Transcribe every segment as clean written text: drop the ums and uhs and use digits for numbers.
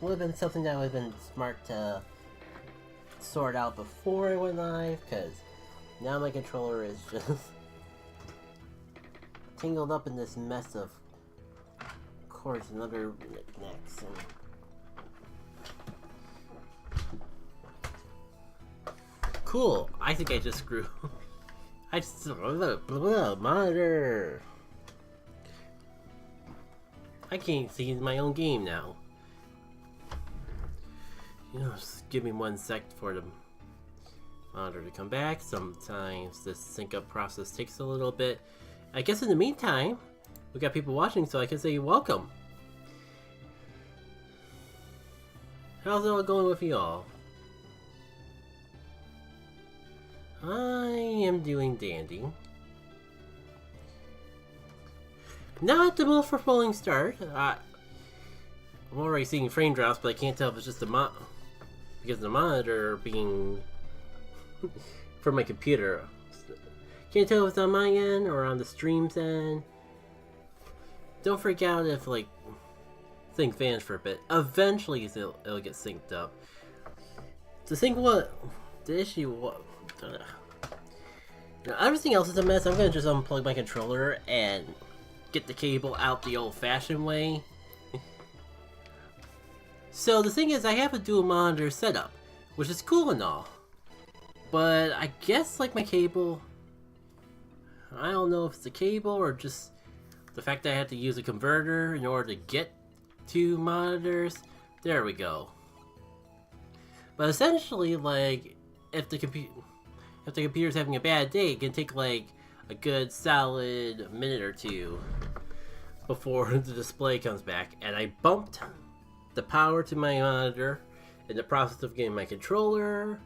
would have been something that would have been smart to sort out before I went live, because now my controller is just tangled up in this mess of cords and other knickknacks. Cool. I think I just grew. I just monitor. I can't see my own game now. You know, just give me 1 sec for the monitor to come back. Sometimes this sync up process takes a little bit. I guess in the meantime, we got people watching, so I can say welcome. How's it all going with y'all? I am doing dandy. Not the most fulfilling start. I'm already seeing frame drops, but I can't tell if it's just because of the monitor being from my computer. Can't tell if it's on my end or on the stream's end. Don't freak out if like things vanish for a bit. Eventually it'll get synced up. The issue what? Now, everything else is a mess. I'm gonna just unplug my controller and get the cable out the old-fashioned way. So the thing is, I have a dual monitor setup, which is cool and all, but I guess like my cable, I don't know if it's the cable or just the fact that I have to use a converter in order to get 2 monitors. There we go. But essentially, like, if the computer's having a bad day, it can take like a good solid minute or 2 before the display comes back. And I bumped the power to my monitor in the process of getting my controller.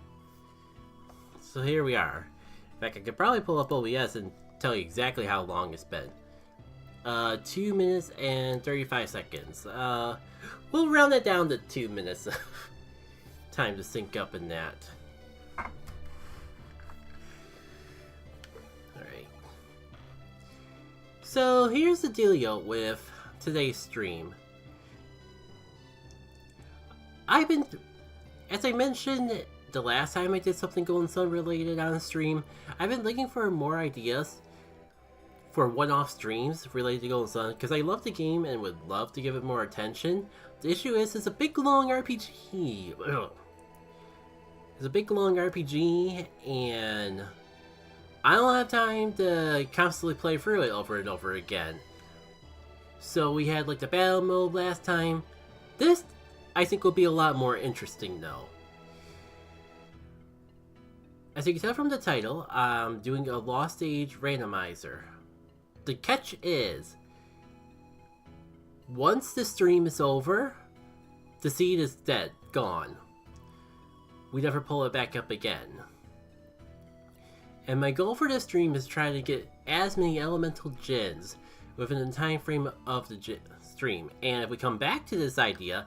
So here we are. In fact, I could probably pull up OBS and tell you exactly how long it's been. 2 minutes and 35 seconds. We'll round it down to 2 minutes of time to sync up in that. So here's the dealio with today's stream. As I mentioned the last time I did something Golden Sun related on stream, I've been looking for more ideas for one-off streams related to Golden Sun, because I love the game and would love to give it more attention. The issue is, it's a big long RPG. It's a big long RPG, and I don't have time to constantly play through it over and over again. So we had like the battle mode last time. This, I think, will be a lot more interesting though. As you can tell from the title, I'm doing a Lost Age Randomizer. The catch is, once the stream is over, the seed is dead, gone. We never pull it back up again. And my goal for this stream is to try to get as many elemental djinns within the time frame of the stream. And if we come back to this idea,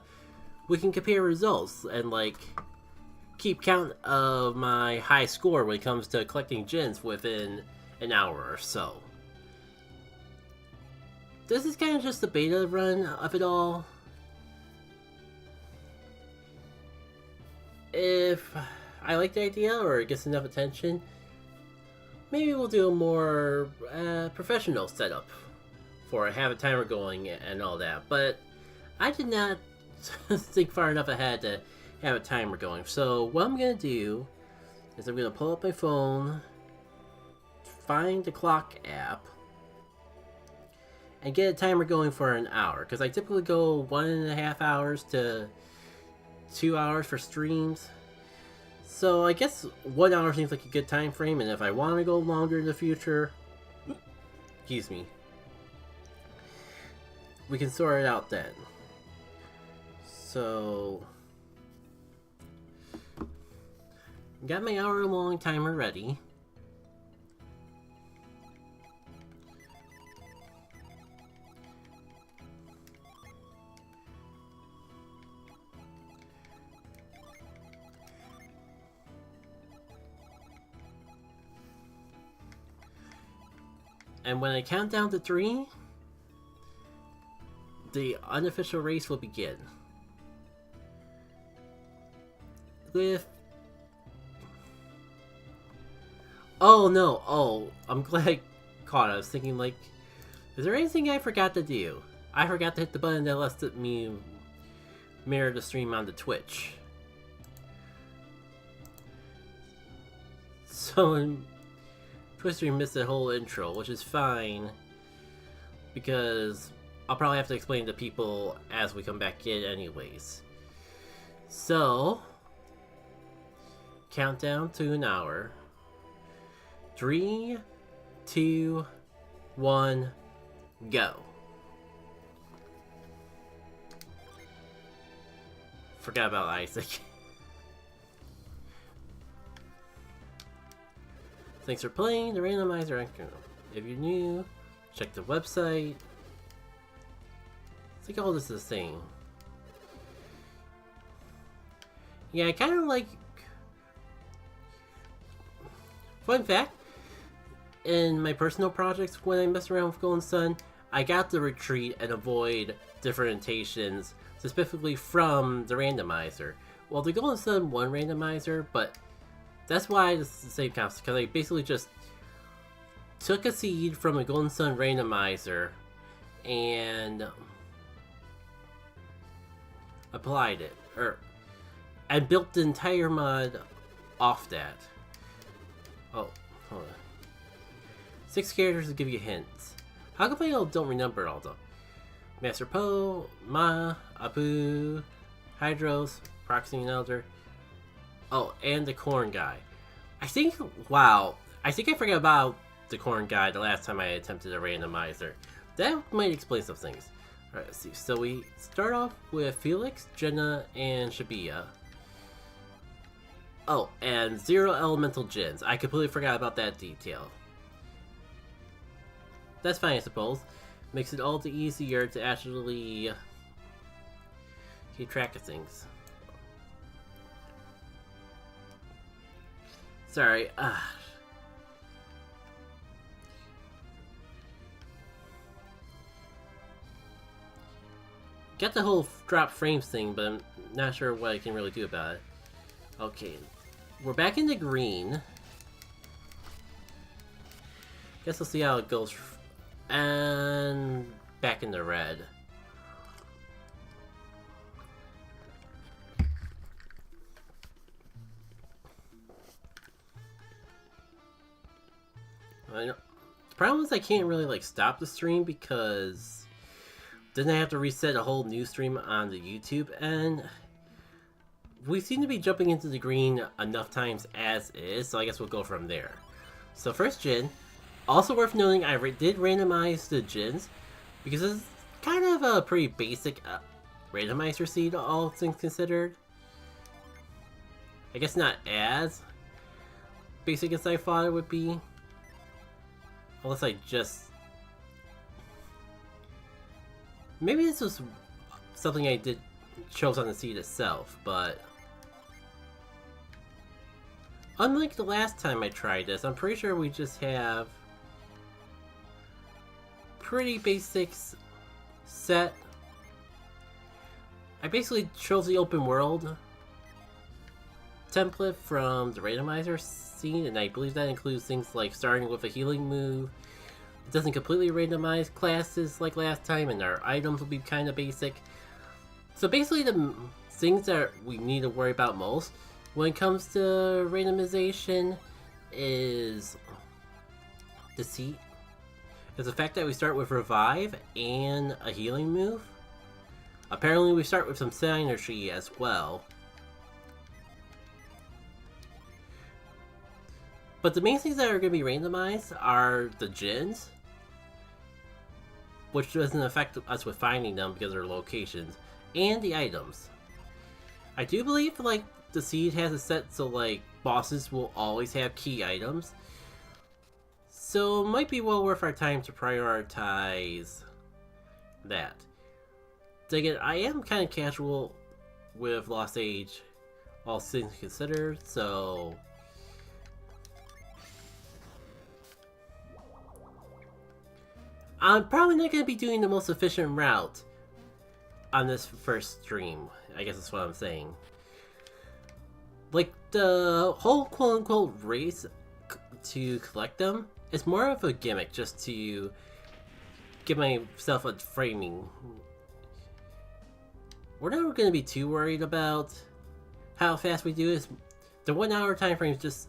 we can compare results and like keep count of my high score when it comes to collecting djinns within an hour or so. This is kind of just the beta run of it all. If I like the idea or it gets enough attention, maybe we'll do a more professional setup for it, have a timer going and all that. But I did not think far enough ahead to have a timer going. So what I'm going to do is I'm going to pull up my phone, find the clock app, and get a timer going for an hour. Because I typically go 1.5 hours to 2 hours for streams. So I guess 1 hour seems like a good time frame, and if I want to go longer in the future, excuse me, we can sort it out then. So, got my hour-long timer ready. And when I count down to 3, the unofficial race will begin. with... Oh no, oh, I'm glad I caught it. I was thinking like, is there anything I forgot to do? I forgot to hit the button that lets me mirror the stream onto Twitch. So in Twitch stream missed the whole intro, which is fine, because I'll probably have to explain to people as we come back in anyways. So, countdown to an hour. 3, 2, 1, go. Forgot about Isaac. Thanks for playing the randomizer. If you're new, check the website. I think all this is the same. Yeah, I kind of like... Fun fact, in my personal projects, when I mess around with Golden Sun, I got to retreat and avoid differentiations, specifically from the randomizer. Well, the Golden Sun won randomizer, but that's why it's the same concept, because I basically just took a seed from a Golden Sun randomizer and applied it, and built the entire mod off that. Oh, hold on. 6 characters to give you hints. How come I don't remember all them? Master Po, Ma, Abu, Hydros, Proxying Elder. Oh, and the Corn guy. I think, wow, I think I forgot about the Corn guy the last time I attempted a randomizer. That might explain some things. Alright, let's see. So we start off with Felix, Jenna, and Shibuya. Oh, and 0 elemental djinns. I completely forgot about that detail. That's fine, I suppose. Makes it all the easier to actually keep track of things. Sorry, Got the whole drop frames thing, but I'm not sure what I can really do about it. Okay, we're back in the green. Guess we'll see how it goes. And back in the red. The problem is I can't really like stop the stream because then I have to reset a whole new stream on the YouTube, and we seem to be jumping into the green enough times as is, so I guess we'll go from there. So first Djinn. Also worth noting, I did randomize the djinns because it's kind of a pretty basic randomizer seed, all things considered. I guess not as basic as I thought it would be. Unless I just... Maybe this was something I chose on the seed itself, but... Unlike the last time I tried this, I'm pretty sure we just have pretty basics set. I basically chose the open world template from the randomizer scene, and I believe that includes things like starting with a healing move. It doesn't completely randomize classes like last time, and our items will be kind of basic. So basically the things that we need to worry about most when it comes to randomization is Deceit. Is the fact that we start with Revive and a healing move. Apparently we start with some synergy as well. But the main things that are going to be randomized are the djinns, which doesn't affect us with finding them because of their locations, and the items. I do believe like the seed has a set so like bosses will always have key items. So it might be well worth our time to prioritize that. Again, I am kind of casual with Lost Age, all things considered, so... I'm probably not going to be doing the most efficient route on this first stream. I guess that's what I'm saying. Like, the whole quote-unquote race to collect them is more of a gimmick just to give myself a framing. We're never going to be too worried about how fast we do this. The 1 hour time frame is just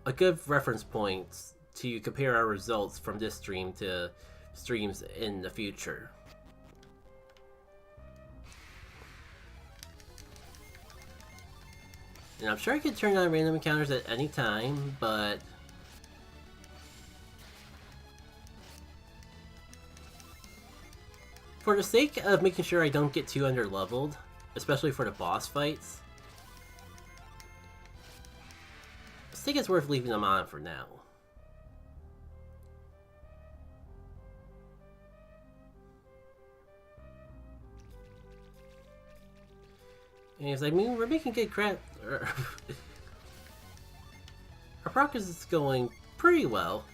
a good reference point to compare our results from this stream to streams in the future. And I'm sure I could turn on random encounters at any time, but for the sake of making sure I don't get too underleveled, especially for the boss fights, I think it's worth leaving them on for now. Anyways, I mean, we're making good crap. Our progress is going pretty well.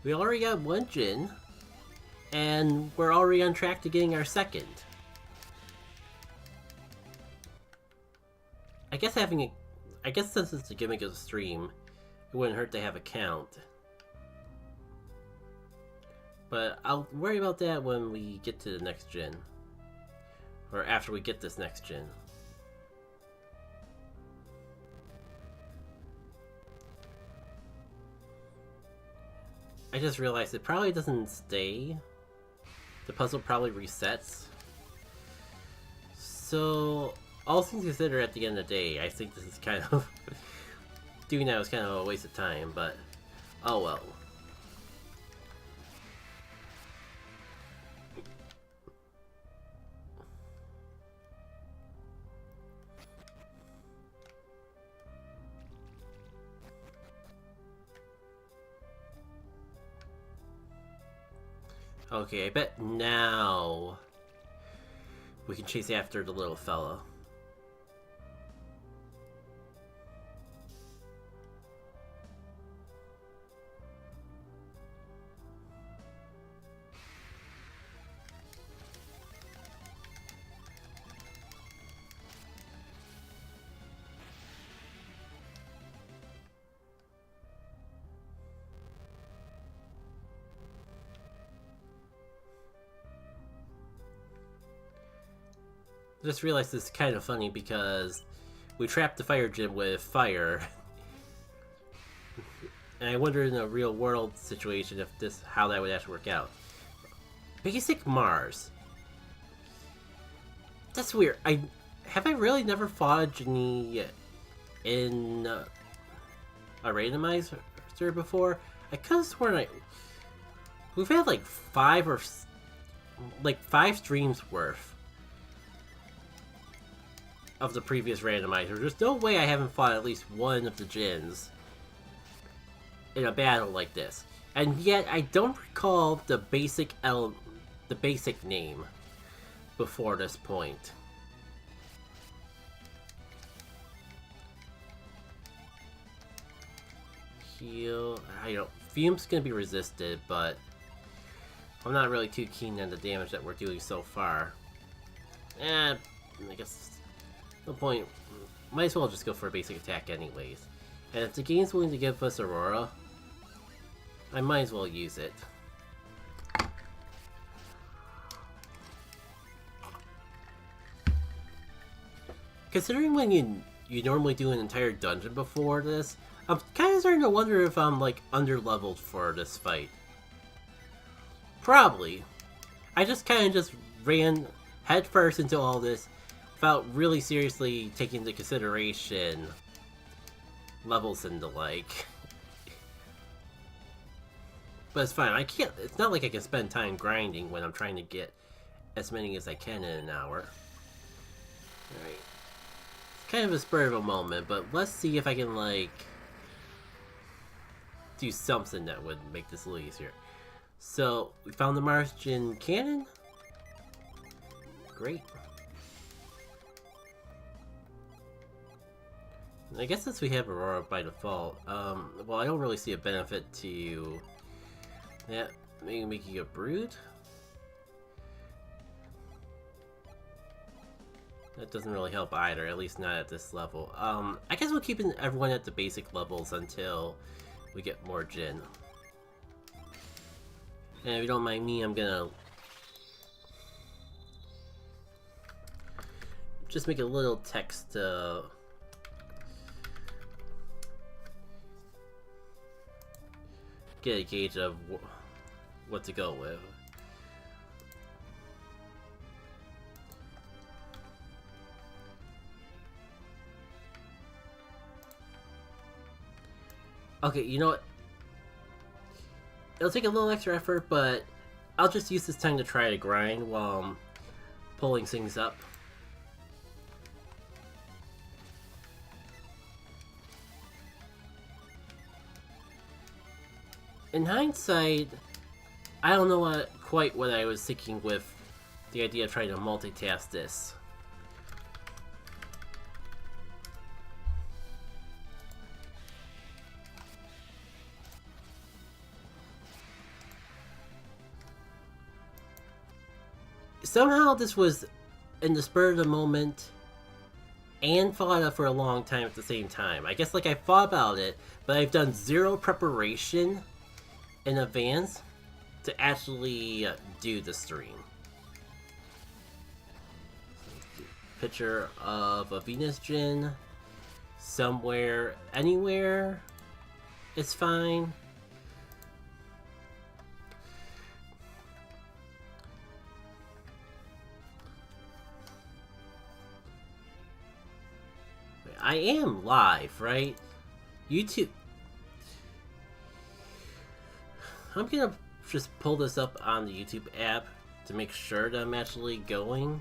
We already got 1 Djinn, and we're already on track to getting our 2nd. I guess since it's a gimmick of the stream, it wouldn't hurt to have a count. But I'll worry about that when we get to the next Djinn. Or after we get this next Djinn. I just realized it probably doesn't stay. The puzzle probably resets. So, all things considered, at the end of the day, I think this is kind of... doing that was kind of a waste of time, but... oh well. Okay, I bet now we can chase after the little fella. I just realized this is kind of funny because we trapped the fire Djinn with fire. And I wonder in a real world situation if how that would actually work out. Basic Mars. That's weird. Have I really never fought a Djinn in a randomizer before? I could have sworn we've had like 5 streams worth of the previous randomizer. There's no way I haven't fought at least one of the Djinns in a battle like this. And yet I don't recall the basic name before this point. Heal. Fume's gonna be resisted, but I'm not really too keen on the damage that we're doing so far. I guess no point. Might as well just go for a basic attack anyways. And if the game's willing to give us Aurora, I might as well use it. Considering when you normally do an entire dungeon before this, I'm kind of starting to wonder if I'm like underleveled for this fight. Probably. I just kind of ran headfirst into all this without really seriously taking into consideration levels and the like. But it's fine. It's not like I can spend time grinding when I'm trying to get as many as I can in an hour. Alright. It's kind of a spur of a moment, but let's see if I can like do something that would make this a little easier. So, we found the Mars Djinn cannon. Great. I guess since we have Aurora by default, well, I don't really see a benefit to that. Maybe making a Brood? That doesn't really help either, at least not at this level. I guess we'll keep everyone at the basic levels until we get more Djinn. And if you don't mind me, I'm gonna just make a little text to get a gauge of what to go with. Okay, you know what? It'll take a little extra effort, but I'll just use this time to try to grind while I'm pulling things up. In hindsight, I don't know quite what I was thinking with the idea of trying to multitask this. Somehow this was in the spur of the moment and thought of for a long time at the same time. I guess like I thought about it, but I've done zero preparation in advance to actually do the stream. Picture of a Venus Djinn somewhere, anywhere is fine. I am live, right? YouTube. I'm gonna just pull this up on the YouTube app to make sure that I'm actually going.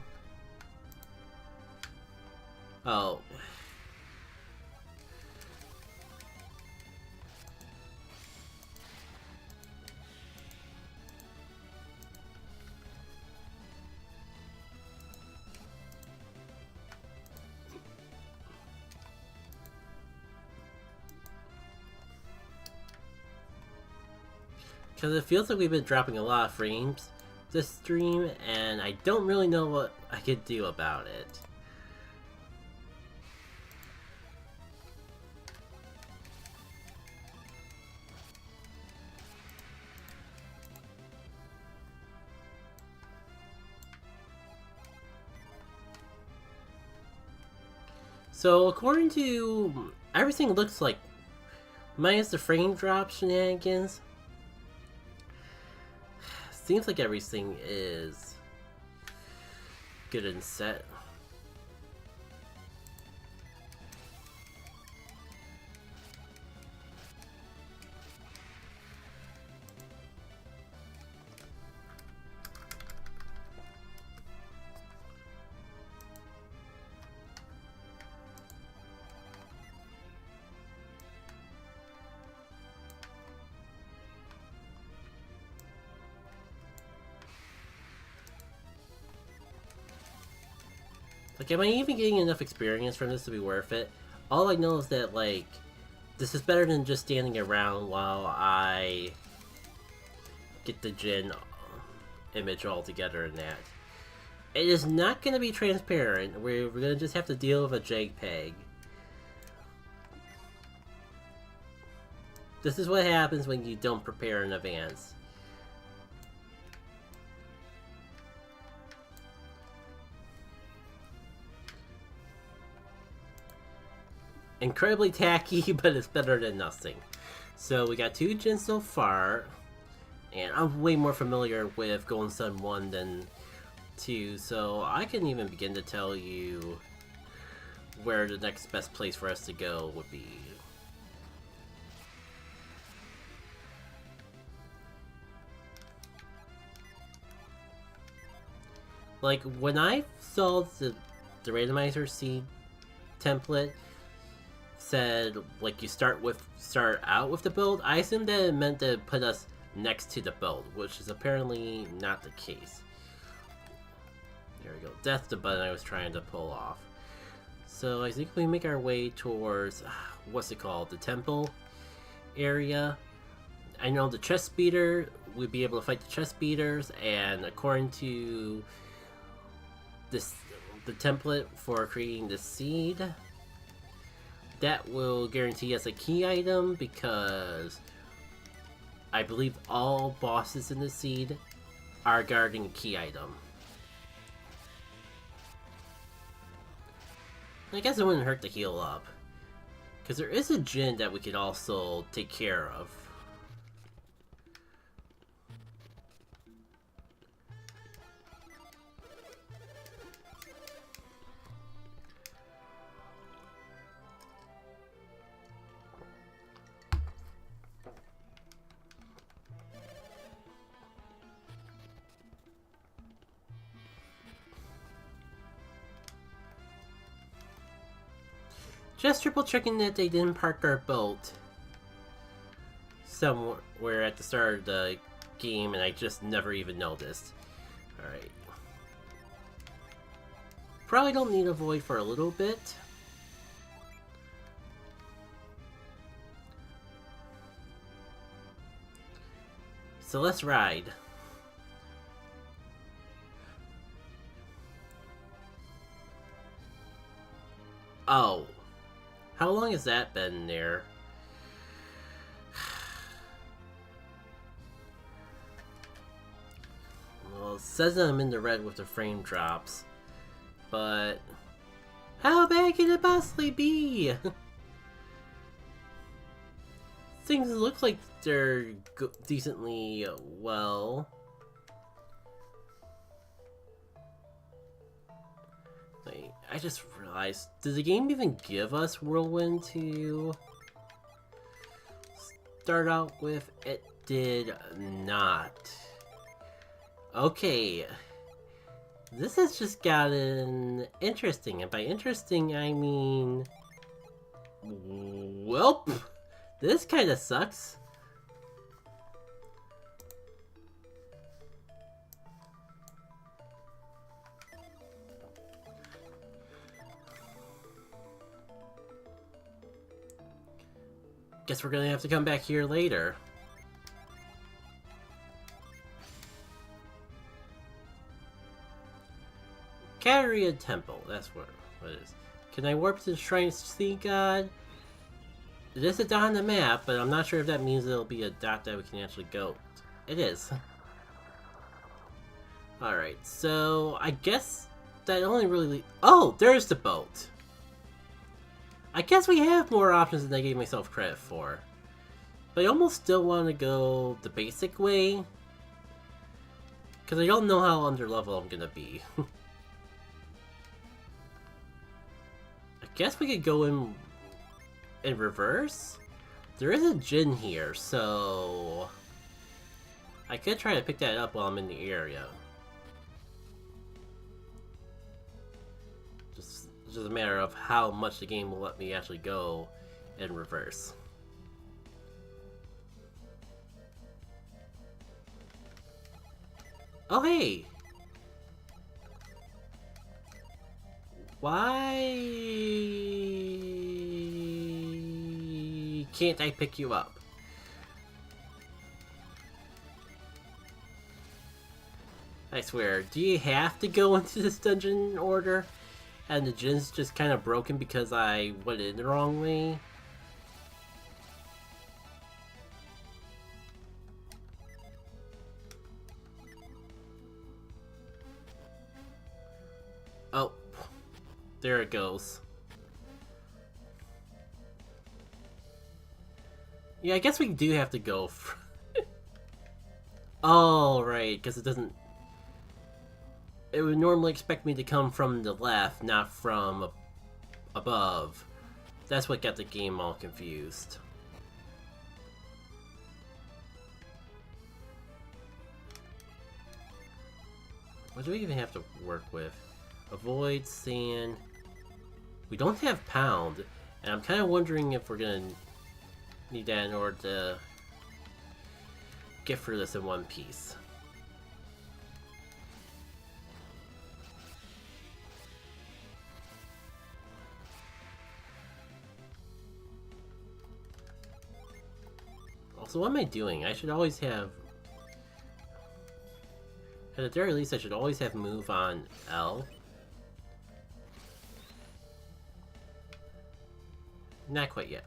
Oh. Because it feels like we've been dropping a lot of frames this stream, and I don't really know what I could do about it. So according to everything, looks like minus the frame drop shenanigans, seems like everything is good and set. Like, am I even getting enough experience from this to be worth it? All I know is that, like, this is better than just standing around while I get the Djinn image all together and that. It is not going to be transparent. We're going to just have to deal with a JPEG. This is what happens when you don't prepare in advance. Incredibly tacky, but it's better than nothing. So we got 2 Djinn so far, and I'm way more familiar with Golden Sun 1 than 2, so I can even begin to tell you where the next best place for us to go would be. Like, when I saw the randomizer seed template said, like, you start out with the build, I assumed that it meant to put us next to the build, which is apparently not the case. There we go. That's the button I was trying to pull off. So I think we make our way towards, what's it called, the temple area. I know the chest speeder, we'd be able to fight the chest speeders, and according to this the template for creating the seed. That will guarantee us a key item because I believe all bosses in the seed are guarding a key item. I guess it wouldn't hurt to heal up, because there is a Djinn that we could also take care of. Just triple checking that they didn't park our boat somewhere at the start of the game and I just never even noticed. Alright. Probably don't need a void for a little bit. So let's ride. Oh. How long has that been there? Well, it says that I'm in the red with the frame drops. But how bad can it possibly be? Things look like they're decently well. Wait, I just realized, did the game even give us Whirlwind to start out with? It did not. Okay. This has just gotten interesting, and by interesting I mean... Welp! This kinda sucks. Guess we're gonna have to come back here later. Kateria Temple, that's what it is. Can I warp to the Shrine of Sea God? It is a dot on the map, but I'm not sure if that means it'll be a dot that we can actually go. It is. Alright, so I guess that only really... Oh, there's the boat! I guess we have more options than I gave myself credit for. But I almost still want to go the basic way. Because I don't know how under level I'm gonna be. I guess we could go in reverse? There is a Djinn here, so... I could try to pick that up while I'm in the area. It's just a matter of how much the game will let me actually go in reverse. Oh hey! Why can't I pick you up? I swear, do you have to go into this dungeon order? And the Djinn's just kind of broken because I went in the wrong way? Oh, there it goes. Yeah, I guess we do have to go. Oh, right, because it doesn't... It would normally expect me to come from the left, not from above. That's what got the game all confused. What do we even have to work with? Avoid, sand... We don't have pound, and I'm kind of wondering if we're gonna need that in order to get through this in one piece. Also, what am I doing? I should always have... At the very least, I should always have move on L. Not quite yet.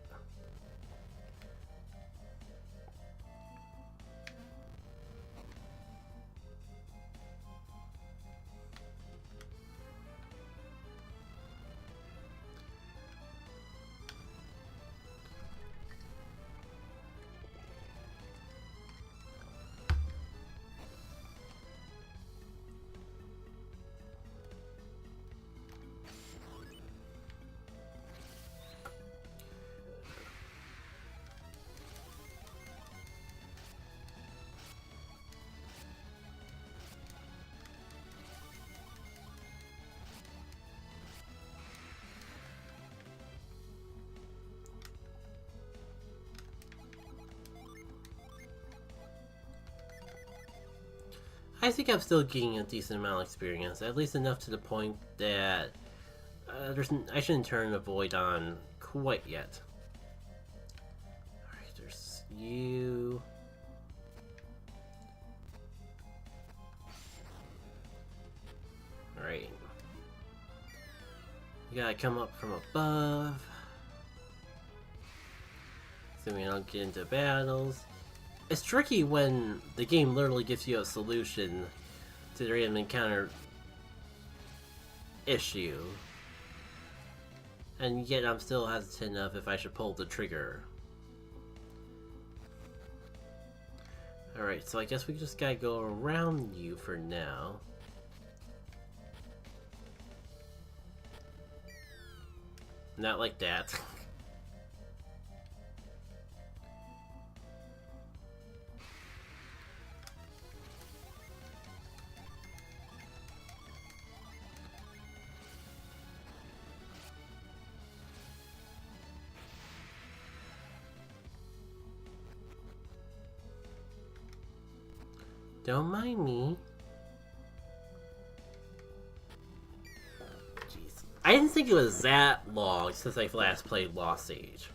I think I'm still getting a decent amount of experience, at least enough to the point that I shouldn't turn the void on quite yet. Alright, there's you. Alright. You gotta come up from above. So we don't get into battles. It's tricky when the game literally gives you a solution to the random encounter issue. And yet I'm still hesitant of if I should pull the trigger. Alright, so I guess we just gotta go around you for now. Not like that. Don't mind me. Jeez. I didn't think it was that long since I last played Lost Age.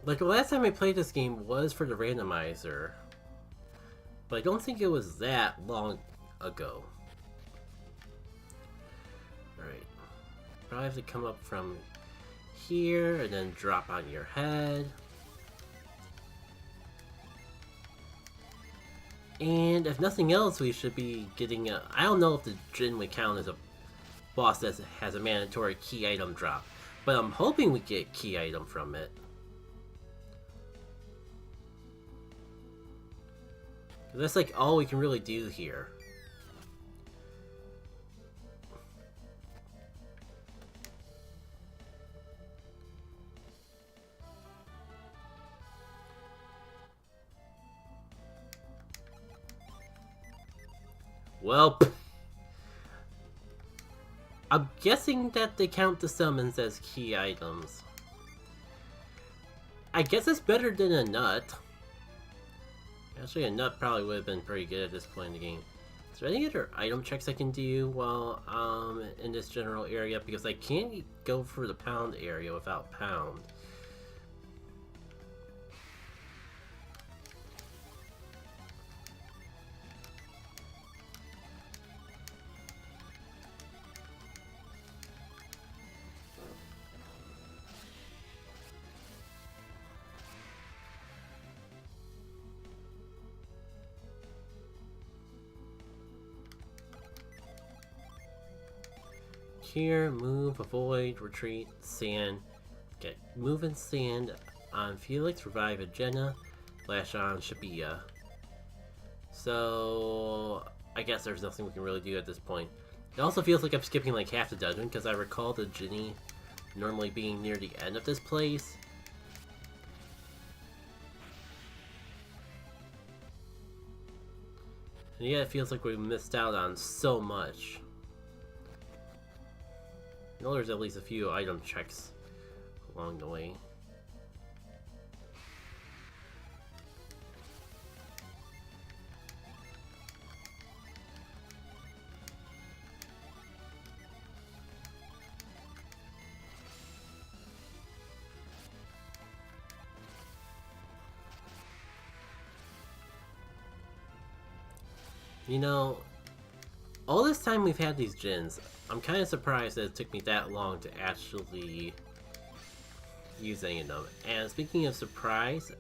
Like, the last time I played this game was for the randomizer. But I don't think it was that long ago. Alright. Probably have to come up from here and then drop on your head. And if nothing else, we should be getting a... I don't know if the Djinn would count as a boss that has a mandatory key item drop. But I'm hoping we get key item from it. That's like all we can really do here. Well, I'm guessing that they count the summons as key items. I guess it's better than a nut. Actually, a nut probably would have been pretty good at this point in the game. Is there any other item checks I can do while in this general area? Because I can't go for the pound area without pound. Here, move, avoid, retreat, sand. Get move and sand on Felix, revive a Jenna, flash on Shabia. So I guess there's nothing we can really do at this point. It also feels like I'm skipping like half the dungeon because I recall the Djinn I normally being near the end of this place. And yeah, it feels like we missed out on so much. I know there's at least a few item checks along the way. You know, All this time we've had these Djinns, I'm kind of surprised that it took me that long to actually use any of them. And speaking of surprise,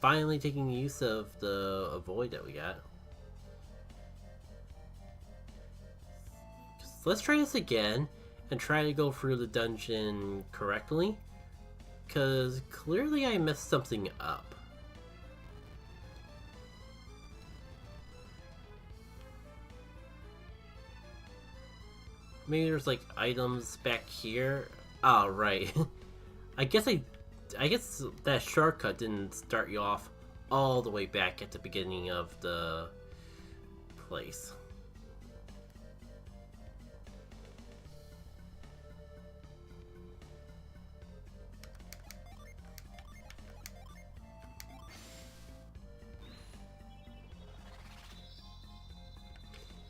finally taking use of the avoid that we got. So let's try this again and try to go through the dungeon correctly, because clearly I messed something up. Maybe there's like items back here. Oh, right. I guess that shortcut didn't start you off all the way back at the beginning of the place.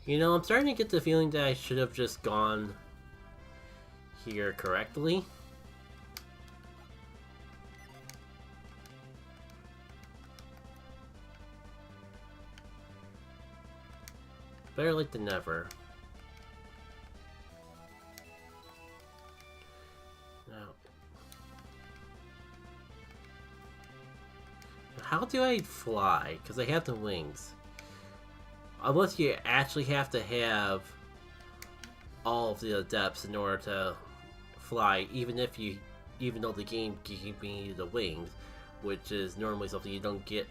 You know, I'm starting to get the feeling that I should have just gone here correctly. Better late than never. Now, how do I fly? Because I have the wings. Unless you actually have to have all of the adepts in order to fly, even though the game gave me the wings, which is normally something you don't get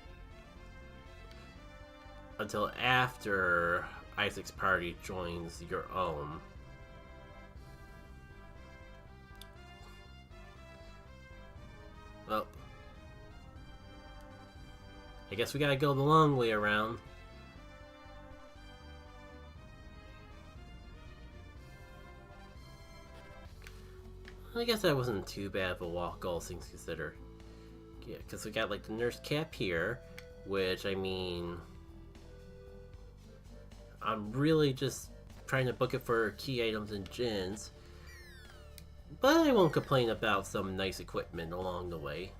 until after Isaac's party joins your own. Well, I guess we gotta go the long way around. I guess that wasn't too bad of a walk, all things considered. Yeah, because we got like the nurse cap here, which, I mean, I'm really just trying to book it for key items and Djinns, but I won't complain about some nice equipment along the way.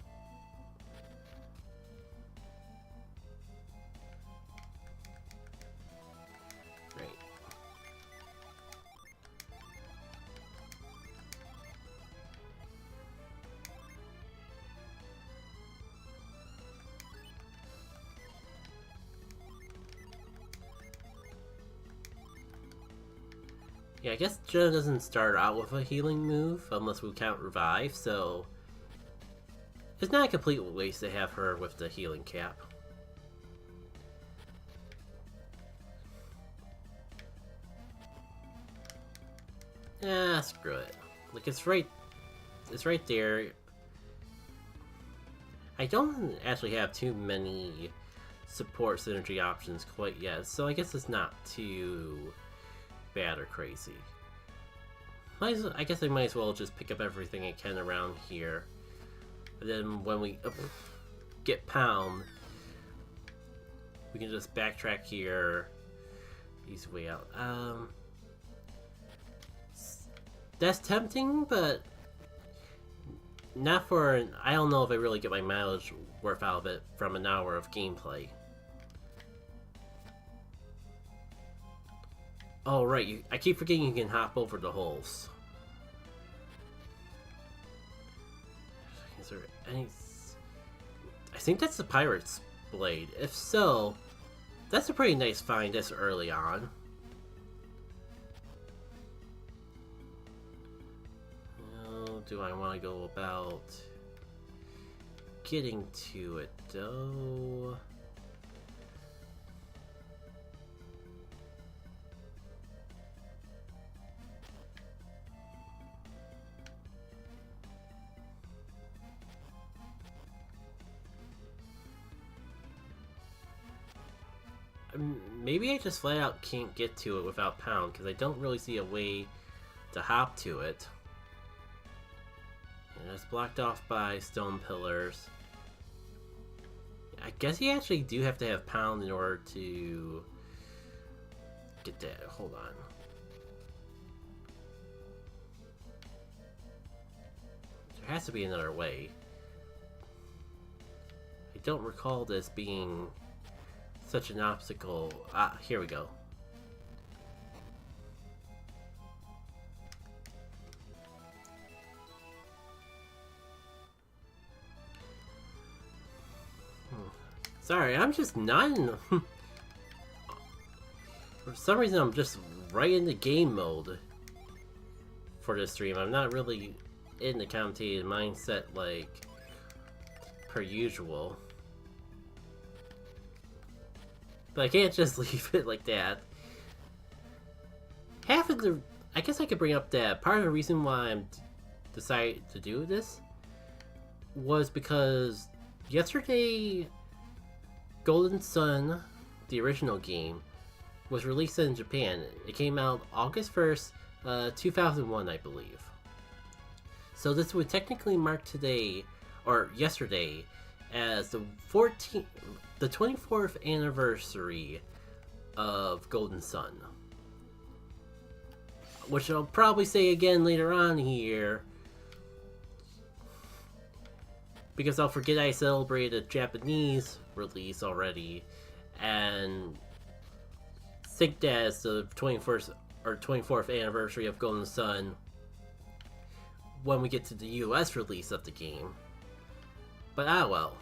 Yeah, I guess Jenna doesn't start out with a healing move, unless we count Revive, so it's not a complete waste to have her with the healing cap. Ah, screw it. Like, it's right there. I don't actually have too many support synergy options quite yet, so I guess it's not too bad or crazy. I guess I might as well just pick up everything I can around here. And then when we get Pound, we can just backtrack here. Easy way out. That's tempting, but not for I don't know if I really get my mileage worth out of it from an hour of gameplay. Oh, right, I keep forgetting you can hop over the holes. Is there any... I think that's the pirate's blade. If so, that's a pretty nice find this early on. How do I want to go about getting to it, though? Maybe I just flat out can't get to it without Pound, because I don't really see a way to hop to it. And it's blocked off by stone pillars. I guess you actually do have to have Pound in order to get that. Hold on. There has to be another way. I don't recall this being such an obstacle. Ah, here we go. Sorry, I'm just not in... For some reason, I'm just right in the game mode for this stream. I'm not really in the commentating mindset like per usual. But I can't just leave it like that. Half of the... I guess I could bring up that part of the reason why I'm decided to do this was because yesterday Golden Sun, the original game, was released in Japan. It came out August 1st, 2001, I believe. So this would technically mark today, or yesterday, as the 24th anniversary of Golden Sun. Which I'll probably say again later on here, because I'll forget I celebrated a Japanese release already, and think that as the 21st or 24th anniversary of Golden Sun when we get to the US release of the game. But ah well.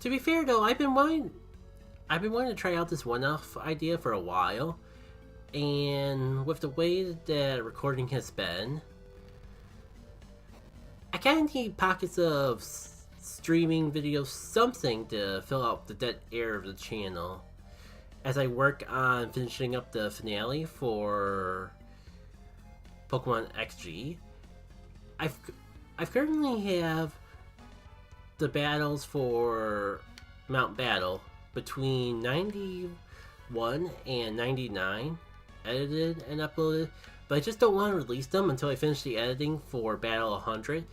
To be fair though, I've been wanting to try out this one-off idea for a while, and with the way that recording has been, I kind of need pockets of streaming videos, something to fill out the dead air of the channel as I work on finishing up the finale for Pokemon XG. I currently have the battles for Mount Battle between 91 and 99 edited and uploaded, but I just don't want to release them until I finish the editing for Battle 100,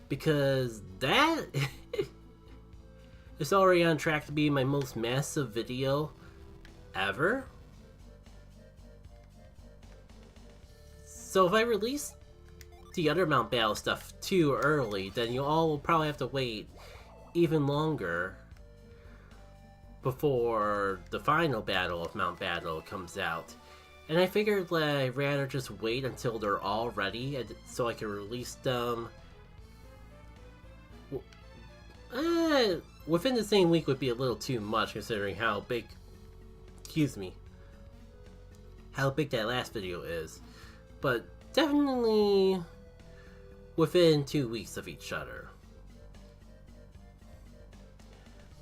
because that is already on track to be my most massive video ever. So if I release the other Mount Battle stuff too early, then you all will probably have to wait even longer before the final battle of Mount Battle comes out. And I figured that I'd rather just wait until they're all ready so I can release them within the same week. Would be a little too much considering how big, how big that last video is. But definitely within 2 weeks of each other.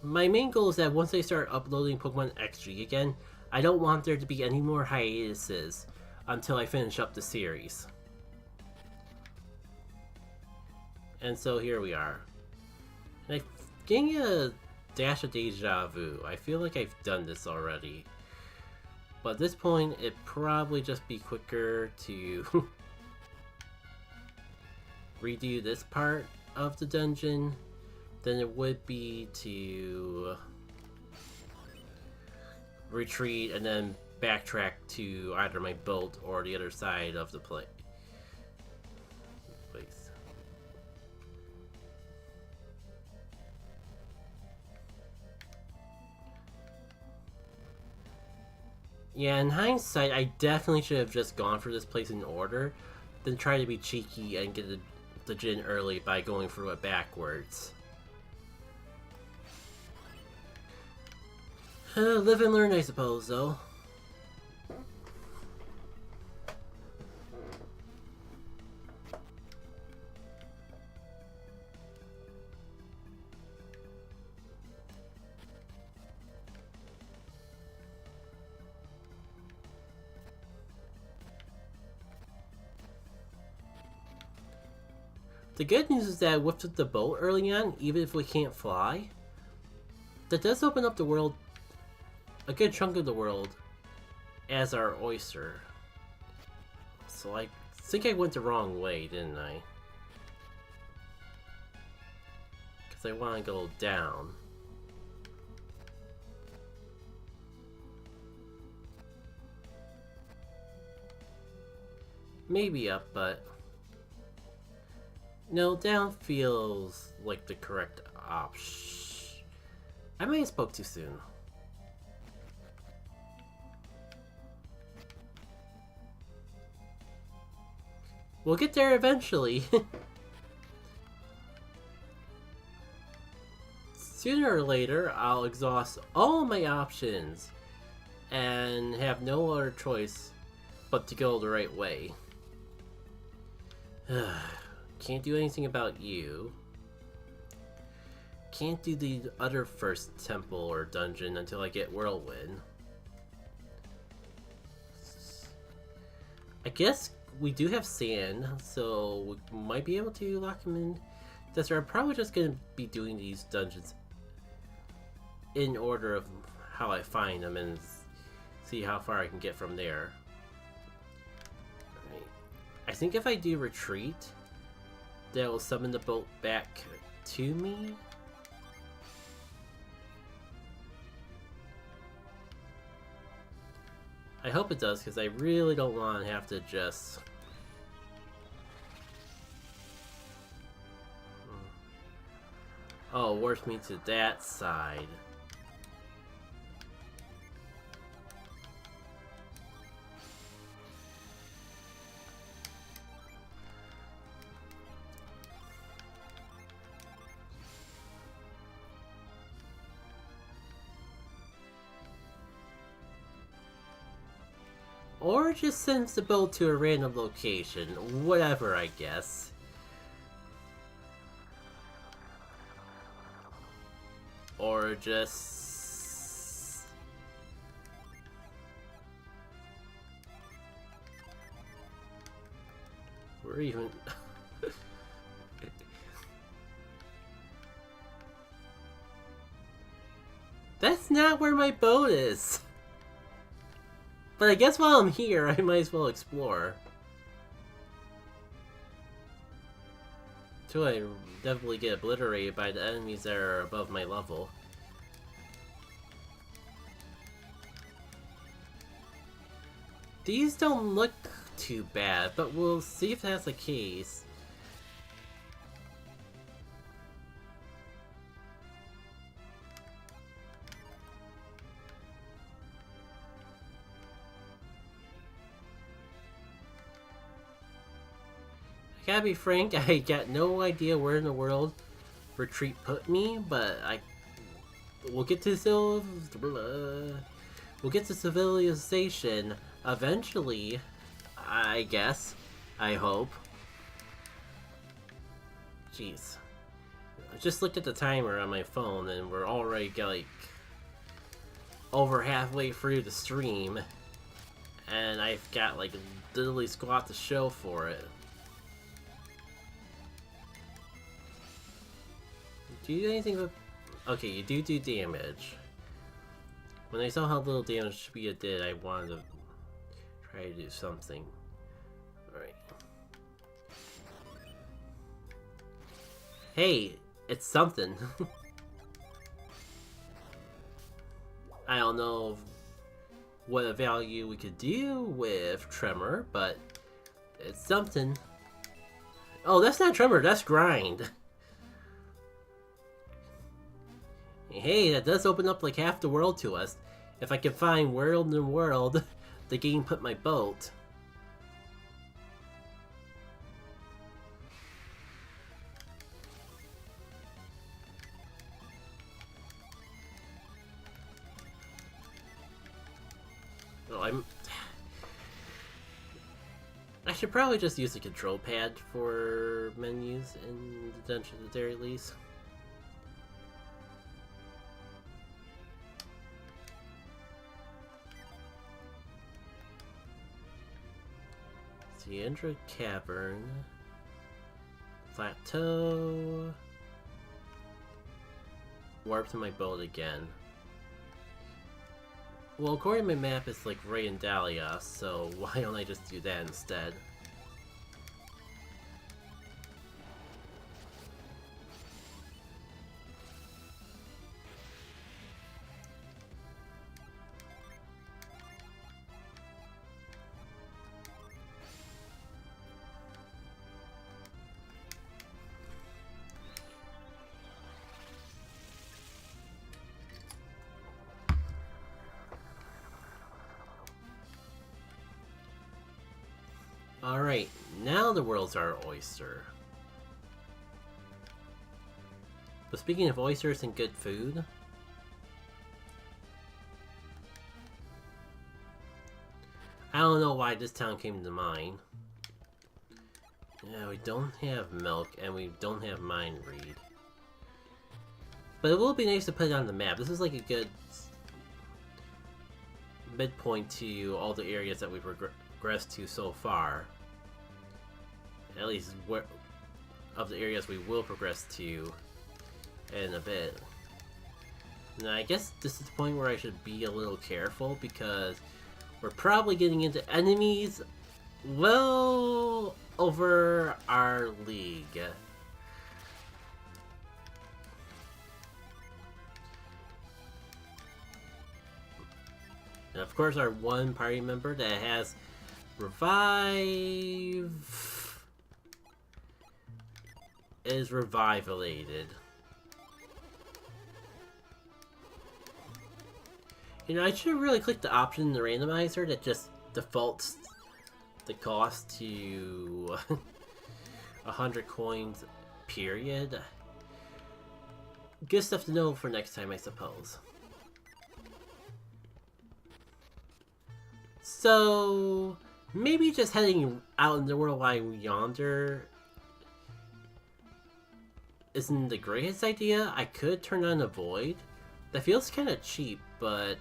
My main goal is that once I start uploading Pokemon XG again, I don't want there to be any more hiatuses until I finish up the series. And so here we are. And I'm getting a dash of deja vu. I feel like I've done this already. But at this point, it'd probably just be quicker to redo this part of the dungeon than it would be to retreat and then backtrack to either my boat or the other side of the place. Yeah, in hindsight, I definitely should have just gone for this place in order, then try to be cheeky and get the Djinn early by going through it backwards. Live and learn, I suppose, though. The good news is that with the boat early on, even if we can't fly, that does open up the world, a good chunk of the world, as our oyster. So I think I went the wrong way, didn't I? Because I want to go down. Maybe up, but... No, down feels like the correct option. I may have spoke too soon. We'll get there eventually. Sooner or later, I'll exhaust all my options and have no other choice but to go the right way. Can't do anything about you. Can't do the other first temple or dungeon until I get Whirlwind. I guess we do have sand, so we might be able to lock him in. I'm probably just going to be doing these dungeons in order of how I find them and see how far I can get from there. Right. I think if I do retreat, that will summon the boat back to me. I hope it does, because I really don't want to have to just... Oh, warp me to that side. Or just sends the boat to a random location. Whatever, I guess. Or just... We're even... That's not where my boat is! But I guess while I'm here, I might as well explore. Till I definitely get obliterated by the enemies that are above my level. These don't look too bad, but we'll see if that's the case. I gotta be frank, I got no idea where in the world retreat put me, but we'll get to civilization eventually, I guess. I hope. Jeez. I just looked at the timer on my phone and we're already like over halfway through the stream, and I've got like literally squat to show for it. Do you do anything with... Okay, you do damage. When I saw how little damage Shibia did, I wanted to try to do something. Alright. Hey, it's something. I don't know what a value we could do with Tremor, but it's something. Oh, that's not Tremor, that's Grind. Hey, that does open up like half the world to us. If I can find world in world, the game put my boat. Oh, I should probably just use the control pad for menus in the Dungeon at the very least. Deandra Cavern, Plateau, warp to my boat again. Well, according to my map, it's like right in Dahlia, so why don't I just do that instead? Alright, now the world's our oyster. But speaking of oysters and good food, I don't know why this town came to mind. Yeah, we don't have milk and we don't have mind read. But it will be nice to put it on the map. This is like a good midpoint to all the areas that we've progressed to so far. At least of the areas we will progress to in a bit. Now I guess this is the point where I should be a little careful because we're probably getting into enemies well over our league. And of course our one party member that has revive is revivalated. You know, I should really click the option in the randomizer that just defaults the cost to 100 coins, period. Good stuff to know for next time, I suppose. So, maybe just heading out in the world while yonder isn't the greatest idea. I could turn on a void. That feels kind of cheap, but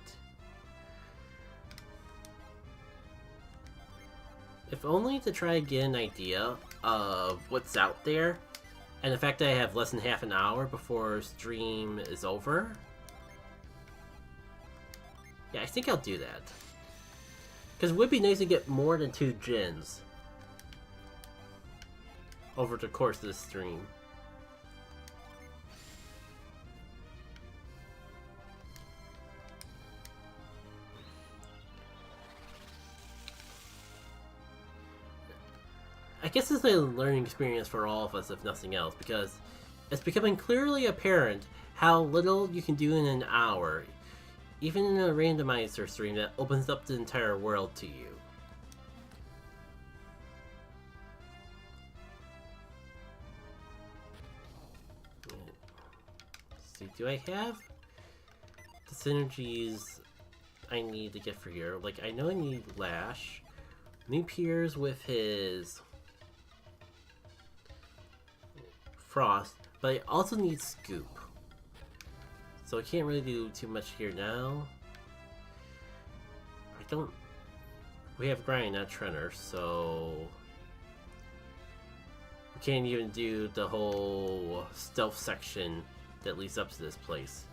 if only to try to get an idea of what's out there, and the fact that I have less than half an hour before stream is over. Yeah, I think I'll do that. Because it would be nice to get more than 2 Djinns over the course of the stream. I guess it's a learning experience for all of us, if nothing else, because it's becoming clearly apparent how little you can do in an hour, even in a randomizer stream that opens up the entire world to you. Let's see, do I have the synergies I need to get for here? Like, I know I need Lash. New Piers with his Frost, but I also need Scoop. So I can't really do too much here now. We have Grind, not Trenner, so we can't even do the whole stealth section that leads up to this place.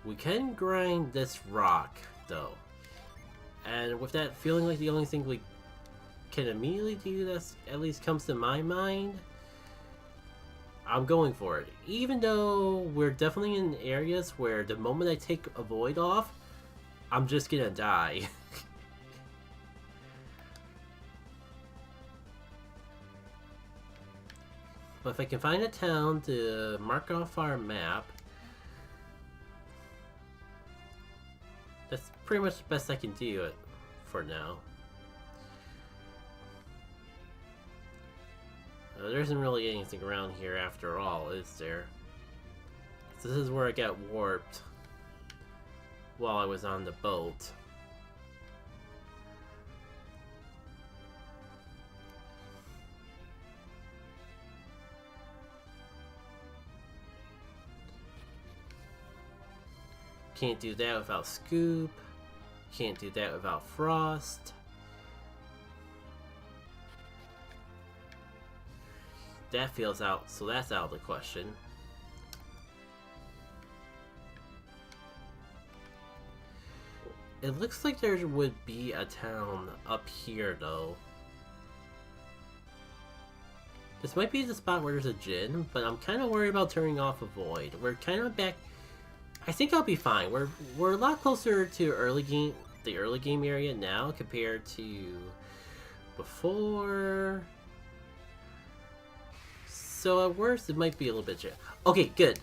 We can grind this rock, though. And with that feeling like the only thing we can immediately do that at least comes to my mind, I'm going for it. Even though we're definitely in areas where the moment I take a void off, I'm just gonna die. But if I can find a town to mark off our map, that's pretty much the best I can do it for now. There isn't really anything around here after all, is there? This is where I got warped while I was on the boat. Can't do that without Scoop. Can't do that without Frost. That feels out, so that's out of the question. It looks like there would be a town up here, though. This might be the spot where there's a Djinn, but I'm kind of worried about turning off a void. We're kind of back. I think I'll be fine. We're a lot closer to the early game area now compared to before. So at worst, it might be a little bit Djinn. Okay, good.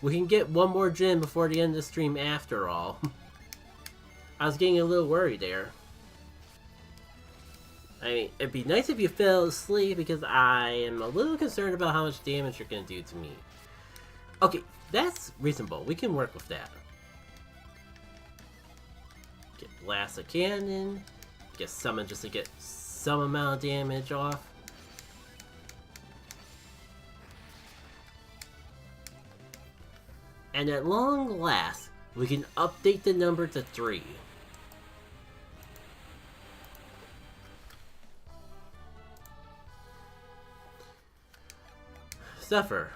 We can get one more Djinn before the end of the stream after all. I was getting a little worried there. I mean, it'd be nice if you fell asleep because I am a little concerned about how much damage you're gonna do to me. Okay, that's reasonable. We can work with that. Get blast a cannon. Get summon just to get some amount of damage off. And at long last, we can update the number to 3. Suffer.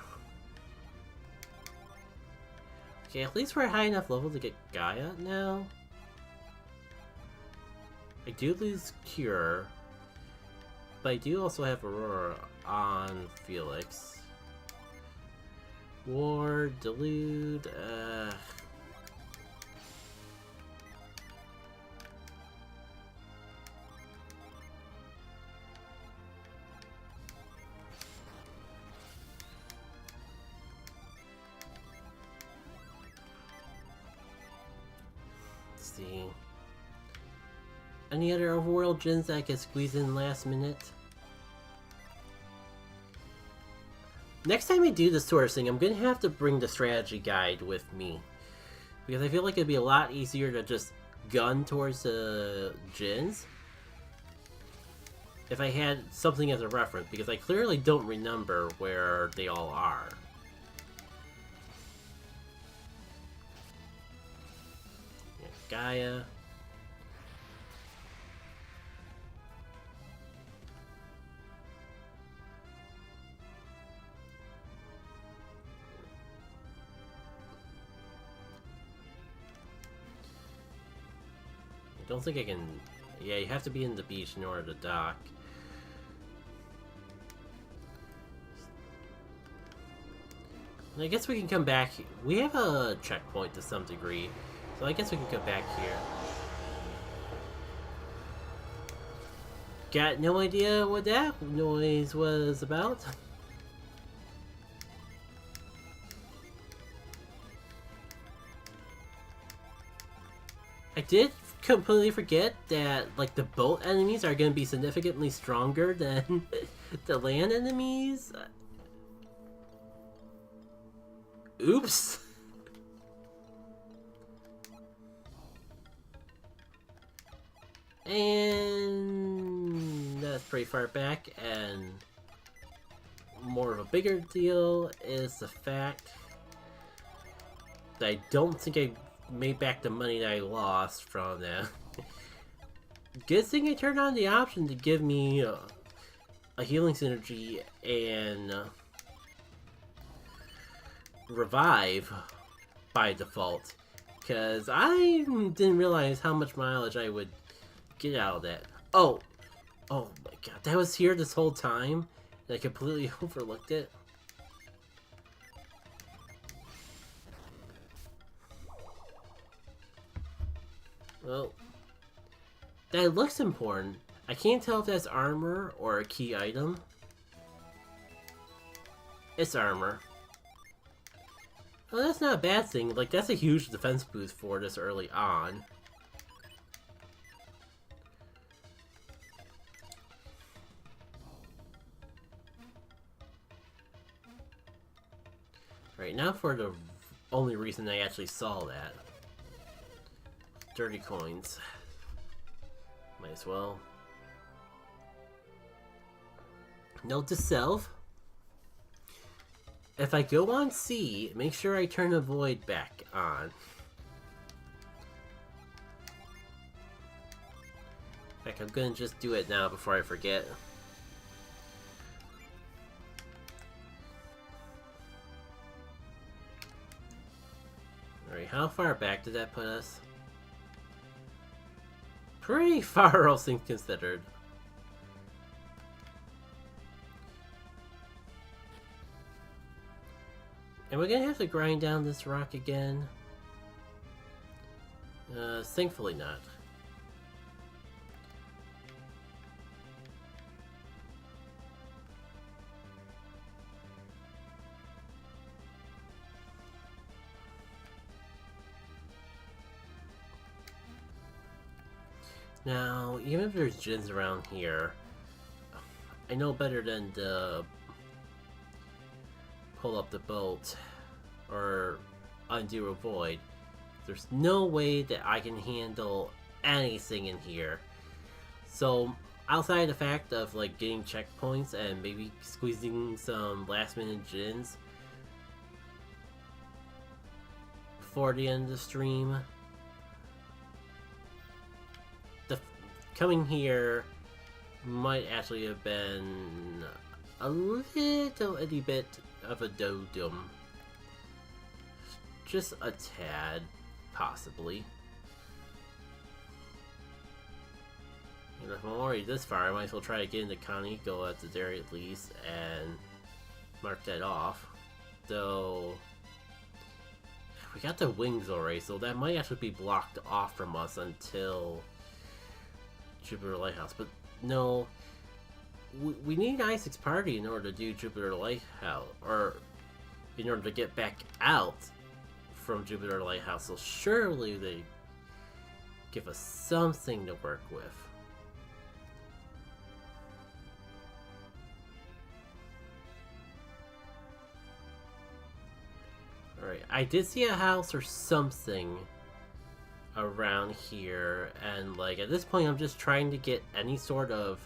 Okay, at least we're at high enough level to get Gaia now. I do lose Cure, but I do also have Aurora on Felix. War, Delude, let's see. Any other overworld gens that I can squeeze in last minute? Next time I do this sort of thing, I'm gonna have to bring the strategy guide with me. Because I feel like it'd be a lot easier to just gun towards the gens if I had something as a reference, because I clearly don't remember where they all are. Yeah, Gaia. I don't think I can... Yeah, you have to be in the beach in order to dock. I guess we can come back. We have a checkpoint to some degree, so I guess we can come back here. Got no idea what that noise was about. I did completely forget that, like, the boat enemies are going to be significantly stronger than the land enemies. Oops. And that's pretty far back, and more of a bigger deal is the fact that I don't think I made back the money that I lost from that. Good thing I turned on the option to give me a healing synergy and revive by default, because I didn't realize how much mileage I would get out of that. Oh my god, that was here this whole time and I completely overlooked it. Well, that looks important. I can't tell if that's armor or a key item. It's armor. Well, that's not a bad thing. Like, that's a huge defense boost for this early on. Right, now for the only reason I actually saw that. 30 coins. Might as well. Note to self. If I go on sea, make sure I turn the void back on. In fact, I'm gonna just do it now before I forget. Alright, how far back did that put us? Pretty far, all things considered. And we're gonna have to grind down this rock again. Thankfully not. Now, even if there's djinns around here, I know better than to pull up the boat or undo a void. There's no way that I can handle anything in here. So, outside the fact of like getting checkpoints and maybe squeezing some last minute djinns before the end of the stream, coming here might actually have been a little itty bit of a do-dum. Just a tad, possibly. You know, if I'm already this far, I might as well try to get into Kaneko at the very least and mark that off. Though, we got the wings already, so that might actually be blocked off from us until Jupiter Lighthouse. But no, we need Isaac's party in order to do Jupiter Lighthouse, or in order to get back out from Jupiter Lighthouse, so surely they give us something to work with. Alright, I did see a house or something around here, and like at this point I'm just trying to get any sort of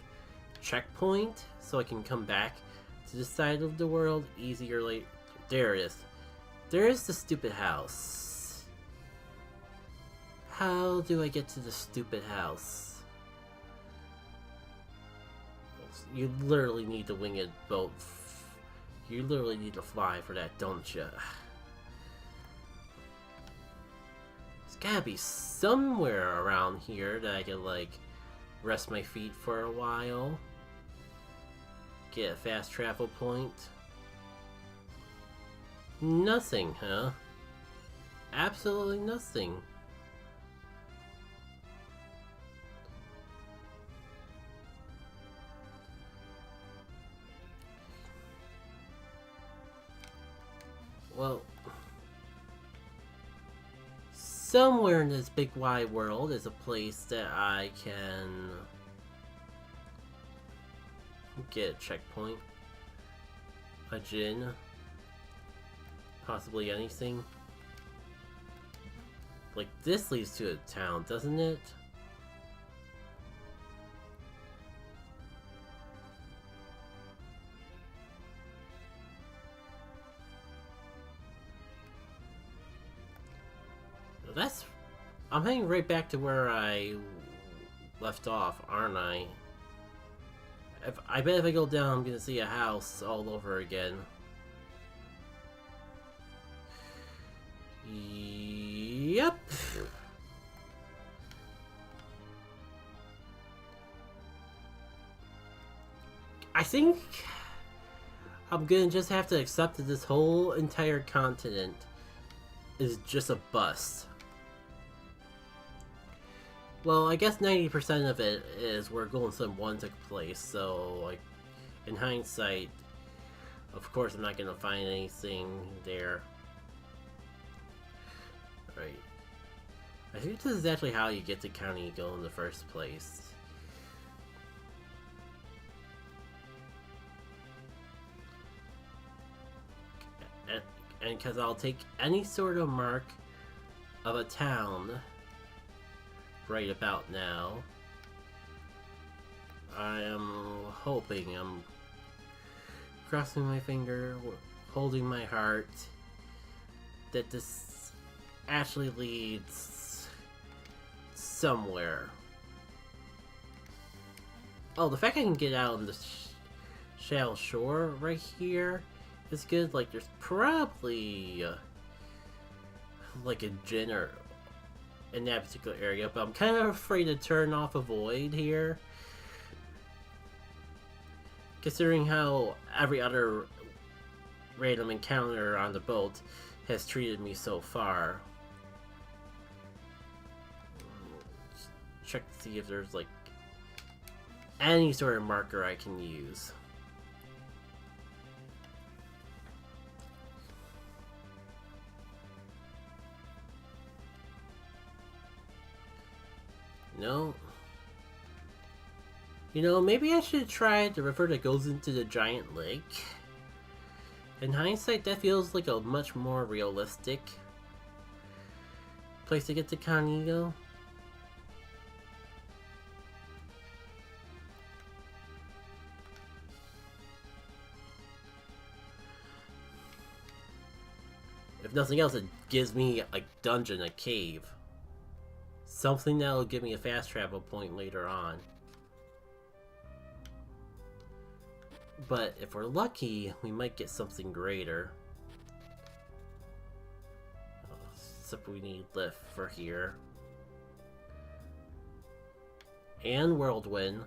checkpoint so I can come back to this side of the world easier later. There it is. There is the stupid house. How do I get to the stupid house? You literally need the winged boat. You literally need to fly for that, don't you? There's gotta be somewhere around here that I can, like, rest my feet for a while. Get a fast travel point. Nothing, huh? Absolutely nothing. Well, somewhere in this big wide world is a place that I can get a checkpoint. A djinn. Possibly anything. Like, this leads to a town, doesn't it? That's... I'm heading right back to where I left off, aren't I? I bet if I go down, I'm gonna see a house all over again. Yep. I think I'm gonna just have to accept that this whole entire continent is just a bust. Well, I guess 90% of it is where Golden Sun 1 took place, so, like, in hindsight, of course I'm not gonna find anything there. Right. I think this is actually how you get to Kaneko in the first place. And because I'll take any sort of mark of a town right about now. I am hoping, I'm crossing my finger, holding my heart, that this actually leads somewhere. Oh, the fact I can get out on the shallow shore right here is good. Like, there's probably like a djinn or in that particular area, but I'm kind of afraid to turn off a void here, considering how every other random encounter on the boat has treated me so far. Check to see if there's like any sort of marker I can use. No. You know, maybe I should try the river that goes into the giant lake. In hindsight, that feels like a much more realistic place to get to Conigo. If nothing else, it gives me a dungeon, a cave. Something that'll give me a fast travel point later on. But if we're lucky, we might get something greater. Except we need lift for here. And whirlwind.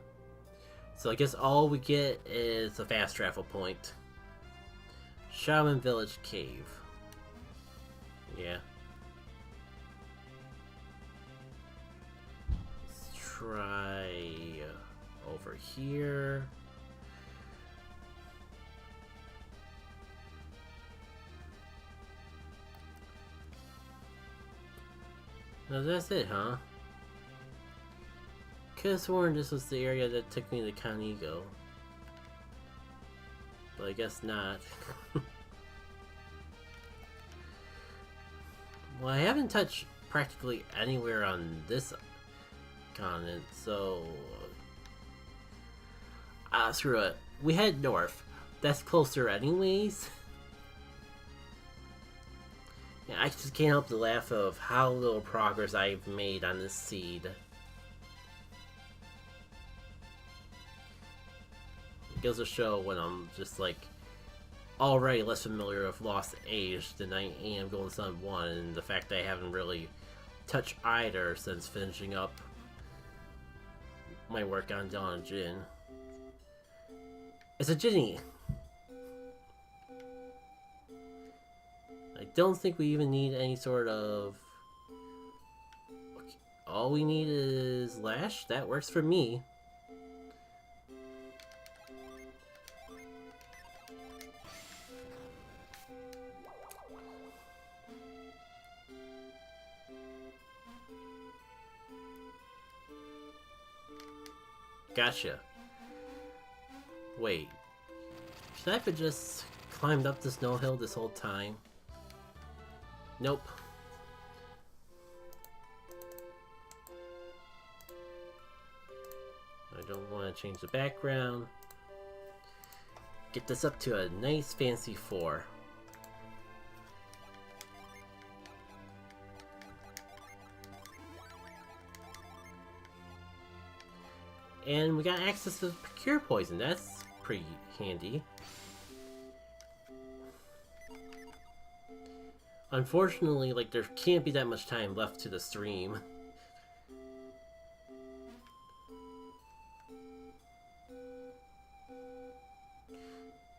So I guess all we get is a fast travel point. Shaman Village Cave. Yeah. Let's try over here. No, that's it, huh? Could've sworn this was the area that took me to Conigo. But I guess not. Well, I haven't touched practically anywhere on this continent, so... screw it. We head north. That's closer anyways. Yeah, I just can't help to laugh of how little progress I've made on this seed. It goes to show when I'm just like already less familiar with Lost Age than I am Golden Sun 1, and the fact that I haven't really touched either since finishing up my work on Djinn. It's a Djinn I. I don't think we even need any sort of... Okay. All we need is Lash. That works for me. Gotcha. Wait. Should I have just climbed up the snow hill this whole time? Nope. I don't want to change the background. Get this up to a nice fancy 4. And we got access to Cure Poison. That's pretty handy. Unfortunately, like, there can't be that much time left to the stream.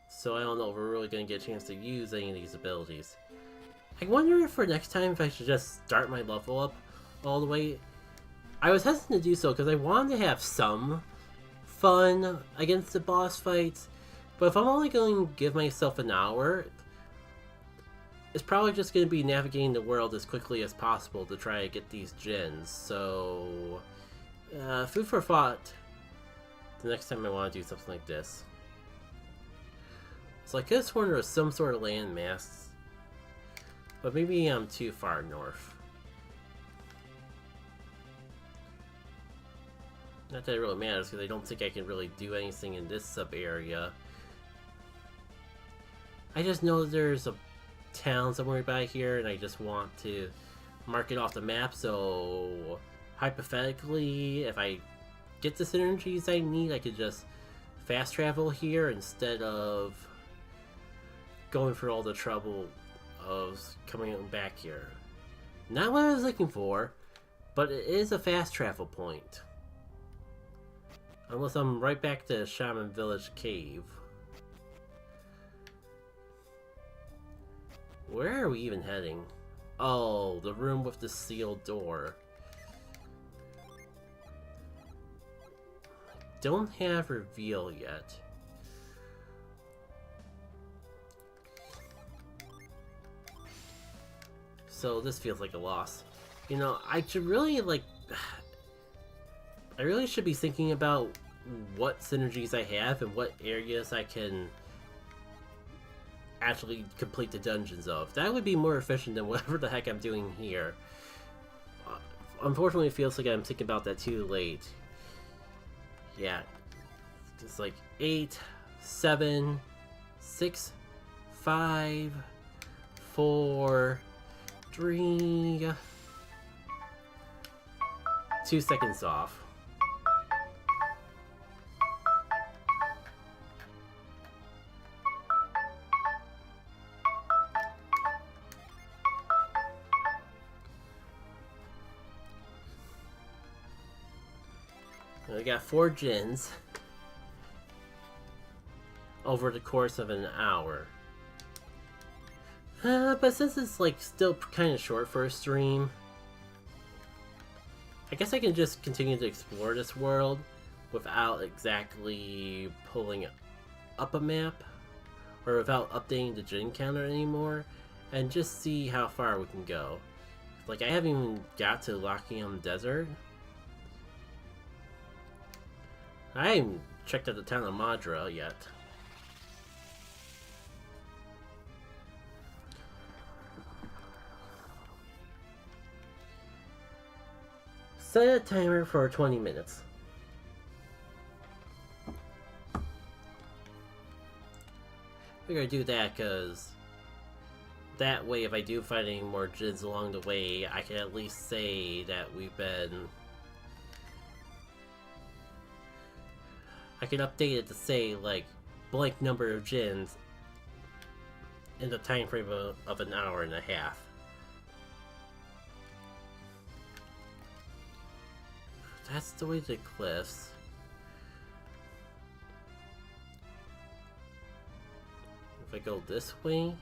So I don't know if we're really going to get a chance to use any of these abilities. I wonder if for next time if I should just start my level up all the way. I was hesitant to do so because I wanted to have some fun against the boss fights. But if I'm only going to give myself an hour, it's probably just going to be navigating the world as quickly as possible to try to get these Djinns. So, food for thought the next time I want to do something like this. So I could have sworn there was some sort of landmass, but maybe I'm too far north. Not that it really matters, because I don't think I can really do anything in this sub-area. I just know there's a town somewhere by here, and I just want to mark it off the map, so hypothetically, if I get the synergies I need, I could just fast travel here instead of going for all the trouble of coming back here. Not what I was looking for, but it is a fast travel point. Unless I'm right back to Shaman Village Cave. Where are we even heading? Oh, the room with the sealed door. Don't have reveal yet. So this feels like a loss. You know, I should really, like... I really should be thinking about what synergies I have and what areas I can actually complete the dungeons of. That would be more efficient than whatever the heck I'm doing here. Unfortunately, it feels like I'm thinking about that too late. Yeah. It's like 8, 7, 6, 5, 4, 3, 2 seconds off. I got 4 Djinns over the course of an hour. But since it's like still kind of short for a stream, I guess I can just continue to explore this world without exactly pulling up a map or without updating the Djinn counter anymore, and just see how far we can go. Like, I haven't even got to Lockium Desert. I haven't checked out the town of Madra yet. Set a timer for 20 minutes. We're gonna do that because that way, if I do find any more Djinns along the way, I can at least say that we've been... I can update it to say, like, blank number of Djinns in the time frame of an hour and a half. That's the way to the cliffs. If I go this way...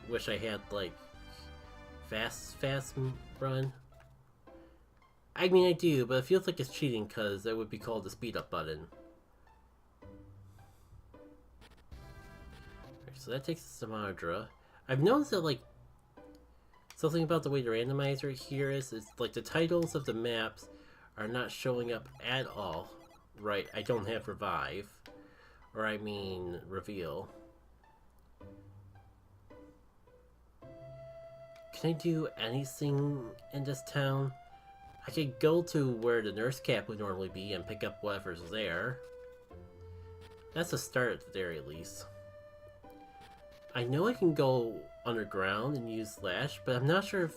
Wish I had, like, fast run. I mean, I do, but it feels like it's cheating because that would be called the speed up button. Right, so that takes us to Madra. I've noticed that, like, something about the way the randomizer here is like the titles of the maps are not showing up at all. Right, I don't have revive. Or I mean, reveal. Can I do anything in this town? I could go to where the nurse cap would normally be and pick up whatever's there. That's a start at the very least. I know I can go underground and use Slash, but I'm not sure if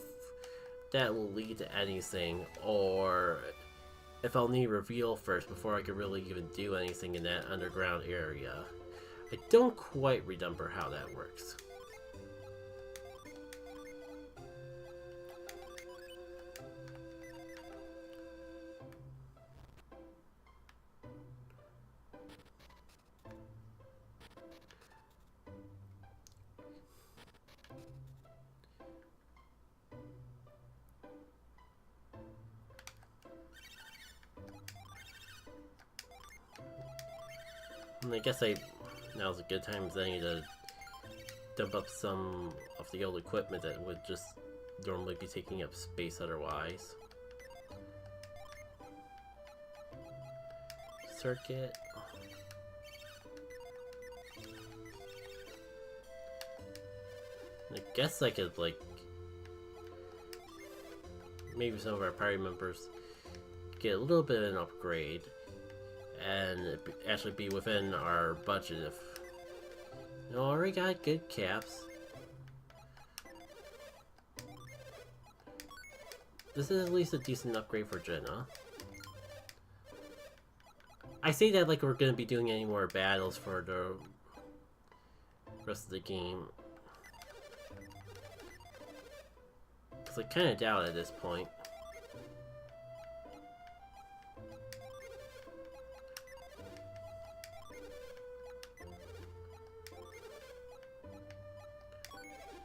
that will lead to anything, or if I'll need reveal first before I can really even do anything in that underground area. I don't quite remember how that works. And I guess now's a good time because I need to dump up some of the old equipment that would just normally be taking up space otherwise. Circuit. I guess I could, like, maybe some of our party members get a little bit of an upgrade and actually be within our budget if... You know, already got good caps. This is at least a decent upgrade for Djinn, huh? I say that like we're gonna be doing any more battles for the rest of the game. Because I kinda doubt at this point.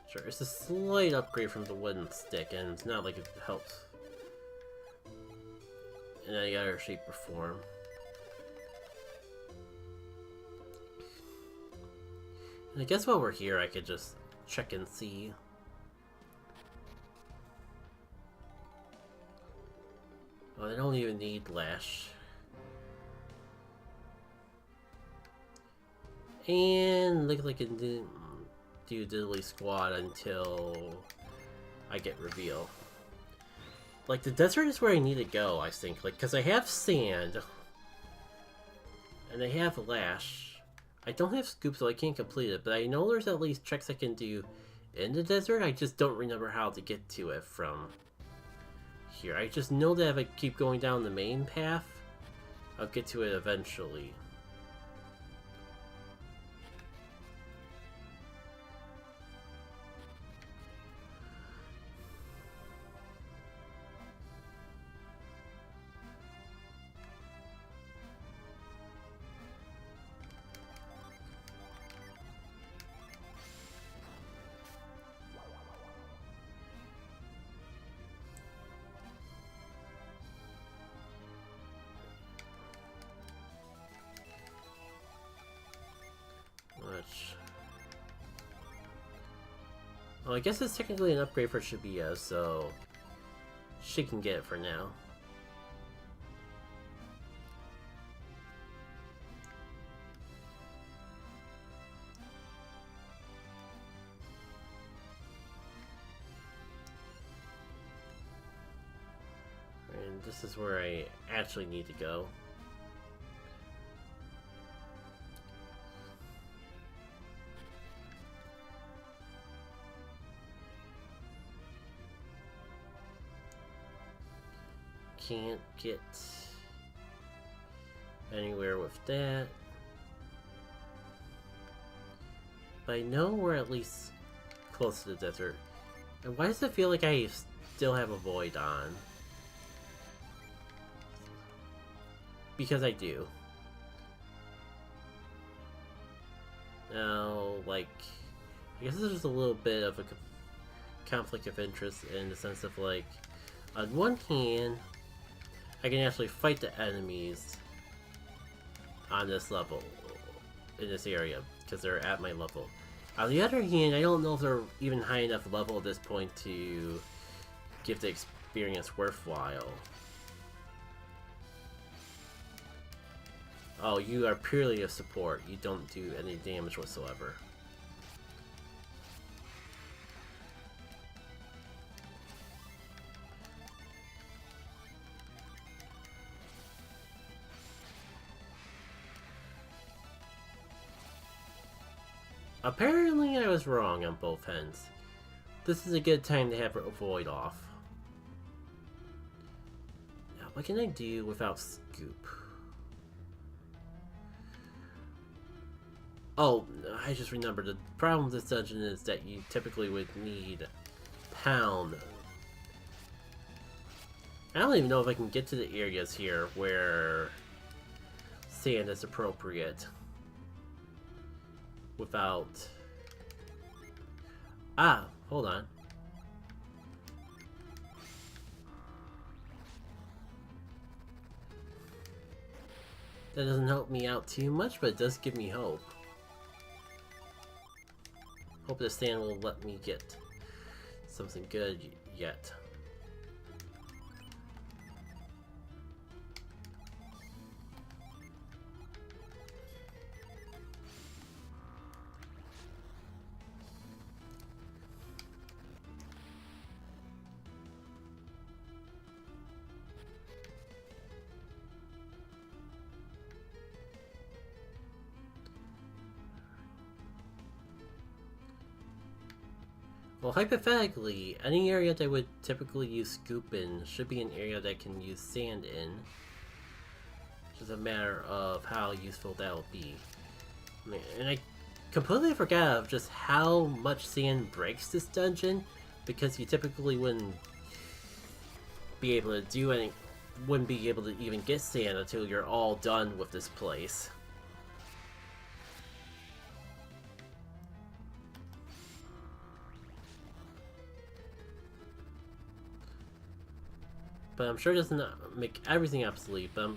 Sure, it's a slight upgrade from the wooden stick, and it's not like it helps in any other shape or form. And I guess while we're here, I could just check and see. Oh, I don't even need Lash. And looks like it didn't do diddly squat until I get reveal. Like, the desert is where I need to go, I think. Like, because I have sand. And I have lash. I don't have scoop, so I can't complete it. But I know there's at least tricks I can do in the desert. I just don't remember how to get to it from here. I just know that if I keep going down the main path, I'll get to it eventually. Well, I guess it's technically an upgrade for Shibuya, so she can get it for now. And this is where I actually need to go. Can't get anywhere with that. But I know we're at least close to the desert. And why does it feel like I still have a void on? Because I do. Now, like, I guess there's a little bit of a conflict of interest in the sense of, like, on one hand, I can actually fight the enemies on this level, in this area, because they're at my level. On the other hand, I don't know if they're even high enough level at this point to give the experience worthwhile. Oh, you are purely a support. You don't do any damage whatsoever. Apparently I was wrong on both ends. This is a good time to have a void off. Now, what can I do without scoop? Oh, I just remembered the problem with this dungeon is that you typically would need pound. I don't even know if I can get to the areas here where sand is appropriate without... Ah, hold on. That doesn't help me out too much, but it does give me hope. Hope the sand will let me get something good yet. Well, hypothetically, any area that would typically use scoop in should be an area that can use sand in. It's just a matter of how useful that will be. And I completely forgot of just how much sand breaks this dungeon, because you typically wouldn't be able to do any, wouldn't be able to even get sand until you're all done with this place. But I'm sure it doesn't make everything obsolete, but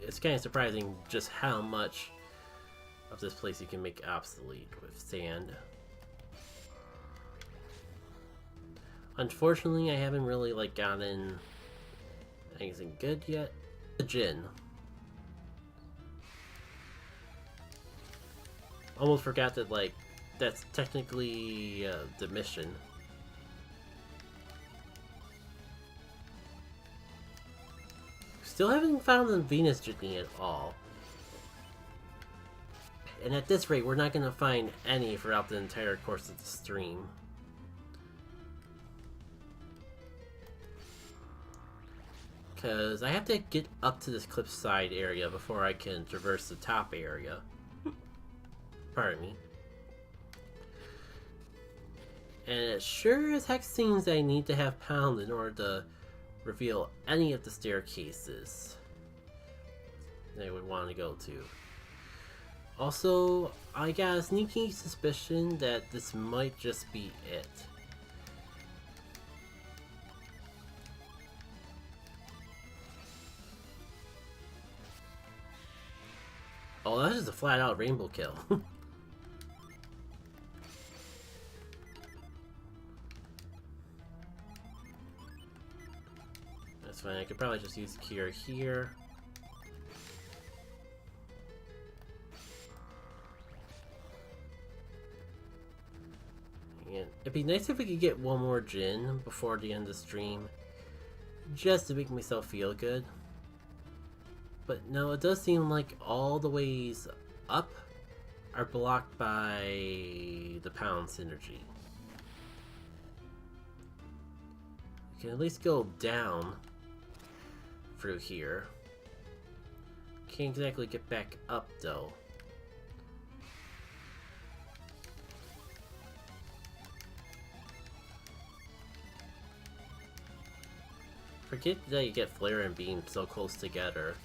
it's kind of surprising just how much of this place you can make obsolete with sand. Unfortunately, I haven't really like gotten anything good yet. The Djinn. Almost forgot that, like, that's technically the mission. Still haven't found the Venus Djinn at all. And at this rate, we're not going to find any throughout the entire course of the stream. Because I have to get up to this cliffside area before I can traverse the top area. Pardon me. And it sure as heck seems that I need to have Pound in order to reveal any of the staircases that I would want to go to. Also, I got a sneaky suspicion that this might just be it. Oh, that's just a flat-out rainbow kill. That's fine, I could probably just use Cure here. And it'd be nice if we could get one more Djinn before the end of the stream, just to make myself feel good. But no, it does seem like all the ways up are blocked by the Pound synergy. We can at least go down through here. Can't exactly get back up though. Forget that you get Flare and Beam so close together.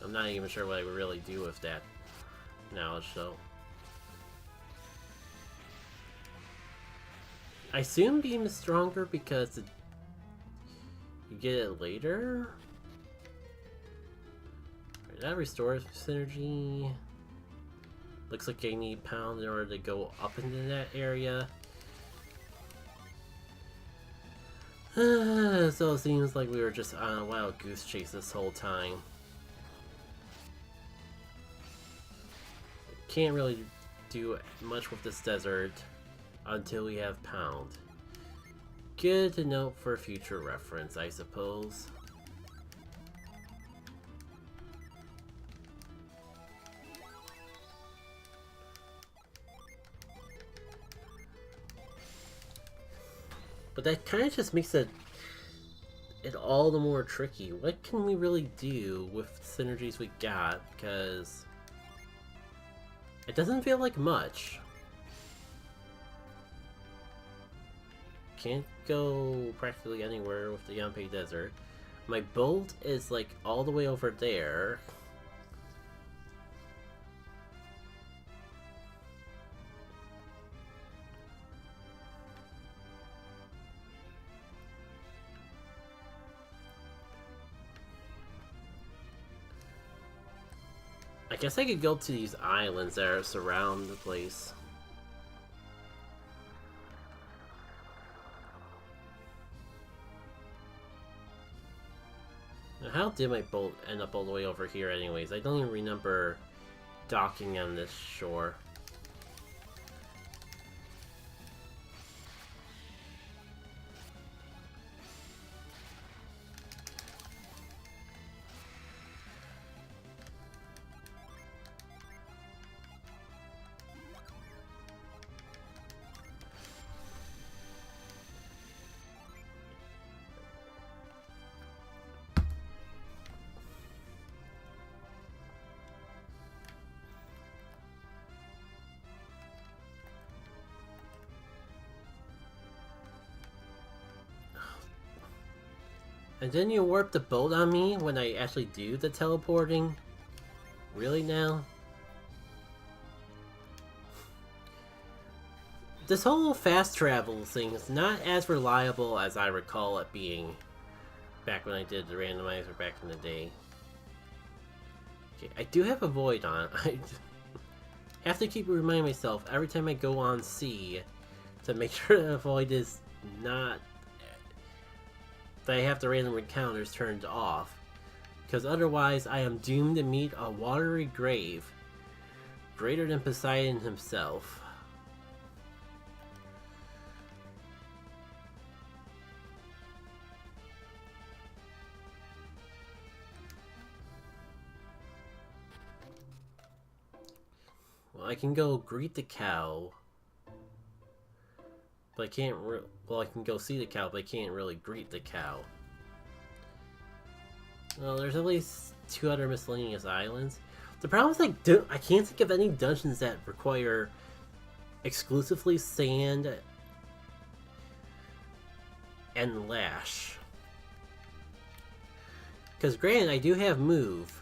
I'm not even sure what I would really do with that knowledge, though. I assume Beam is stronger because you get it later? That restores synergy. Looks like I need Pound in order to go up into that area. So it seems like we were just on a wild goose chase this whole time. Can't really do much with this desert until we have Pound. Good to note for future reference, I suppose. But that kind of just makes it all the more tricky. What can we really do with the synergies we got? Because it doesn't feel like much. Can't go practically anywhere with the Yampe Desert. My bolt is like all the way over there. I guess I could go to these islands that surround the place. Now, how did my boat end up all the way over here anyways? I don't even remember docking on this shore. And then you warp the boat on me when I actually do the teleporting? Really now? This whole fast travel thing is not as reliable as I recall it being back when I did the randomizer back in the day. Okay, I do have a void on. I have to keep reminding myself every time I go on sea to make sure the void is not... that I have the random encounters turned off, because otherwise I am doomed to meet a watery grave greater than Poseidon himself. Well, I can go greet the cow. But I can't well, I can go see the cow, but I can't really greet the cow. Well, there's at least 2 other miscellaneous islands. The problem is I can't think of any dungeons that require exclusively sand and lash. Because granted, I do have move.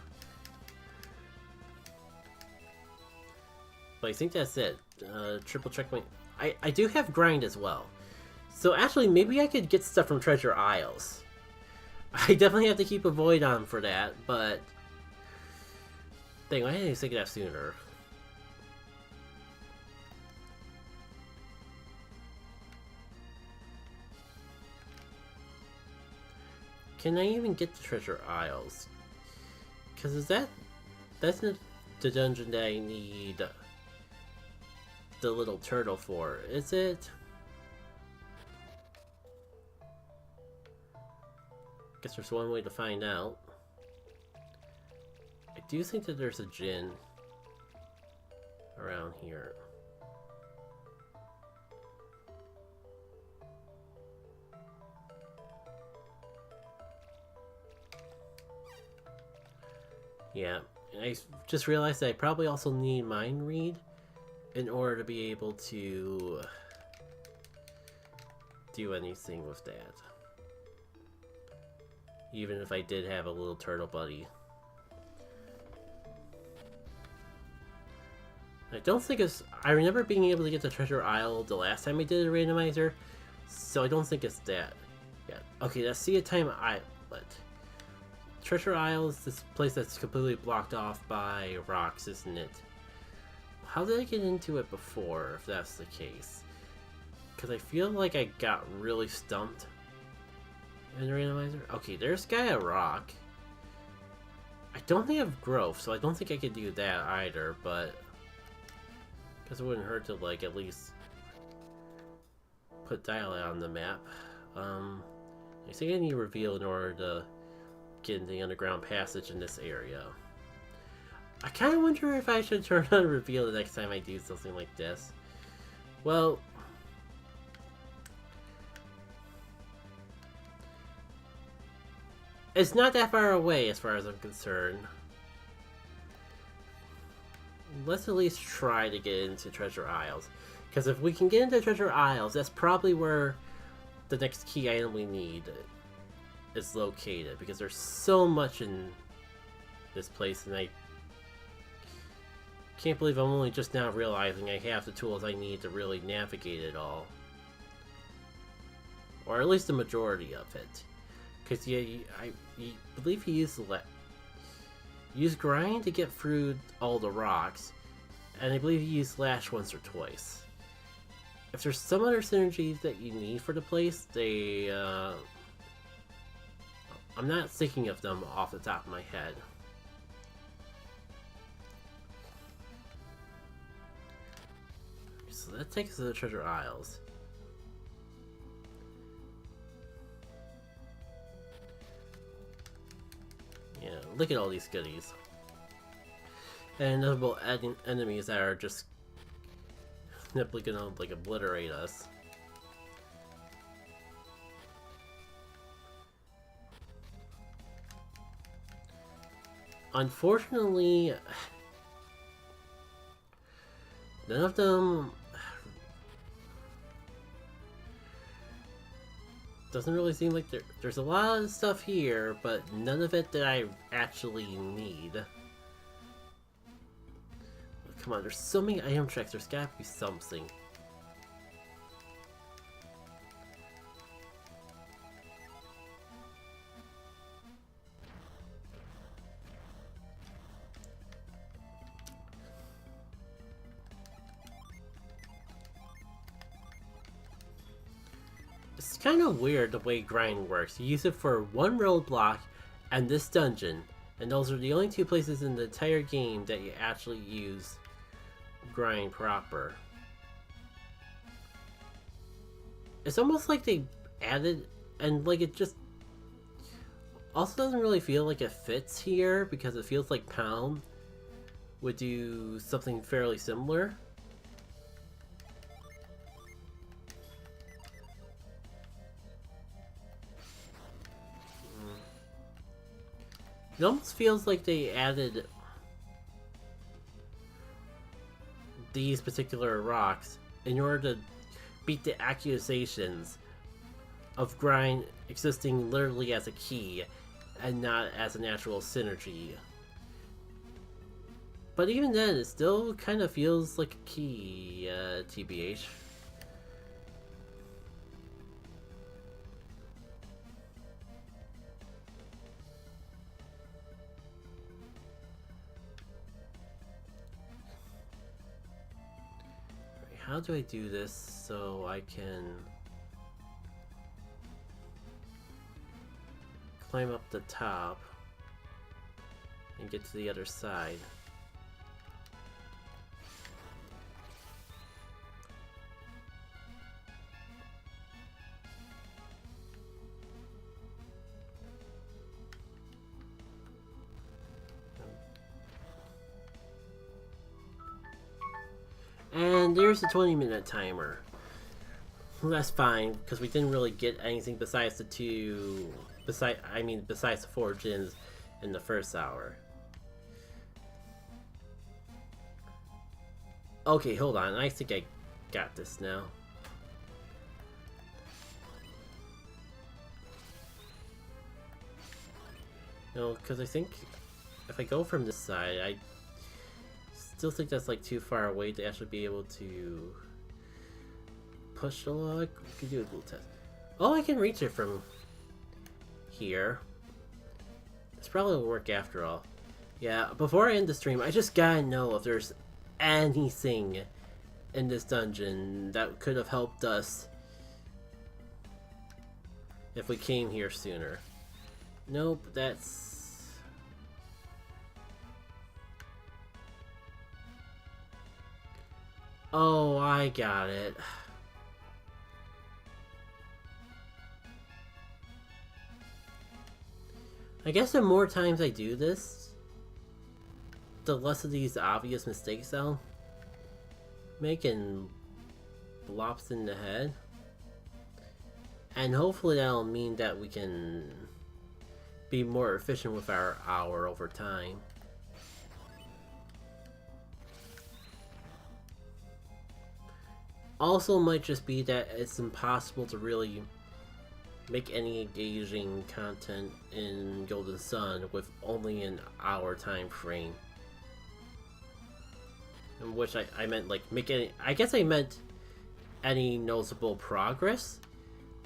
But I think that's it. Triple checkpoint. I do have grind as well. So actually, maybe I could get stuff from Treasure Isles. I definitely have to keep a void on for that, but... Dang, I didn't think of that sooner. Can I even get the Treasure Isles? Because that's not the dungeon that I need the little turtle for, is it? Guess there's one way to find out. I do think that there's a Djinn around here. Yeah, and I just realized that I probably also need Mind Read in order to be able to do anything with that. Even if I did have a little turtle buddy. I don't think it's... I remember being able to get the Treasure Isle the last time I did a randomizer, so I don't think it's that yet. Okay, that's Sea of Time Islet. Treasure Isle is this place that's completely blocked off by rocks, isn't it? How did I get into it before, if that's the case? Because I feel like I got really stumped in the randomizer. Okay, there's Gaia Rock. I don't think I have growth, so I don't think I could do that either, but... Because it wouldn't hurt to, like, at least put Dialect on the map. I think I need Reveal in order to get into the underground passage in this area. I kind of wonder if I should turn on Reveal the next time I do something like this. Well... It's not that far away as far as I'm concerned. Let's at least try to get into Treasure Isles. Because if we can get into Treasure Isles, that's probably where the next key item we need is located. Because there's so much in this place, and I can't believe I'm only just now realizing I have the tools I need to really navigate it all. Or at least the majority of it. Because yeah, I believe he used grind to get through all the rocks, and I believe he used lash once or twice. If there's some other synergies that you need for the place, I'm not thinking of them off the top of my head. So that takes us to the Treasure Isles. Yeah, look at all these goodies. And notable enemies that are just simply gonna, like, obliterate us. Unfortunately, none of them... Doesn't really seem like there's a lot of stuff here, but none of it that I actually need. Come on, there's so many item checks, there's gotta be something. It's kind of weird the way grind works. You use it for one roadblock and this dungeon, and those are the only 2 places in the entire game that you actually use grind proper. It's almost like they added, and like it just also doesn't really feel like it fits here because it feels like Pound would do something fairly similar. It almost feels like they added these particular rocks in order to beat the accusations of grind existing literally as a key and not as a natural synergy. But even then, it still kind of feels like a key, TBH. How do I do this so I can climb up the top and get to the other side? And there's the 20-minute timer. Well, that's fine, because we didn't really get anything besides the besides the 4 Djinns in the first hour. Okay, hold on. I think I got this now. No, because I think if I go from this side, I still think that's like too far away to actually be able to push the log. We could do a little test. Oh, I can reach it from here. This probably will work after all. Yeah, before I end the stream, I just gotta know if there's anything in this dungeon that could have helped us if we came here sooner. Nope, that's... Oh, I got it. I guess the more times I do this, the less of these obvious mistakes I'll make and blops in the head. And hopefully that'll mean that we can be more efficient with our hour over time. Also might just be that it's impossible to really make any engaging content in Golden Sun with only an hour time frame. In which I meant like make any, I guess I meant any noticeable progress,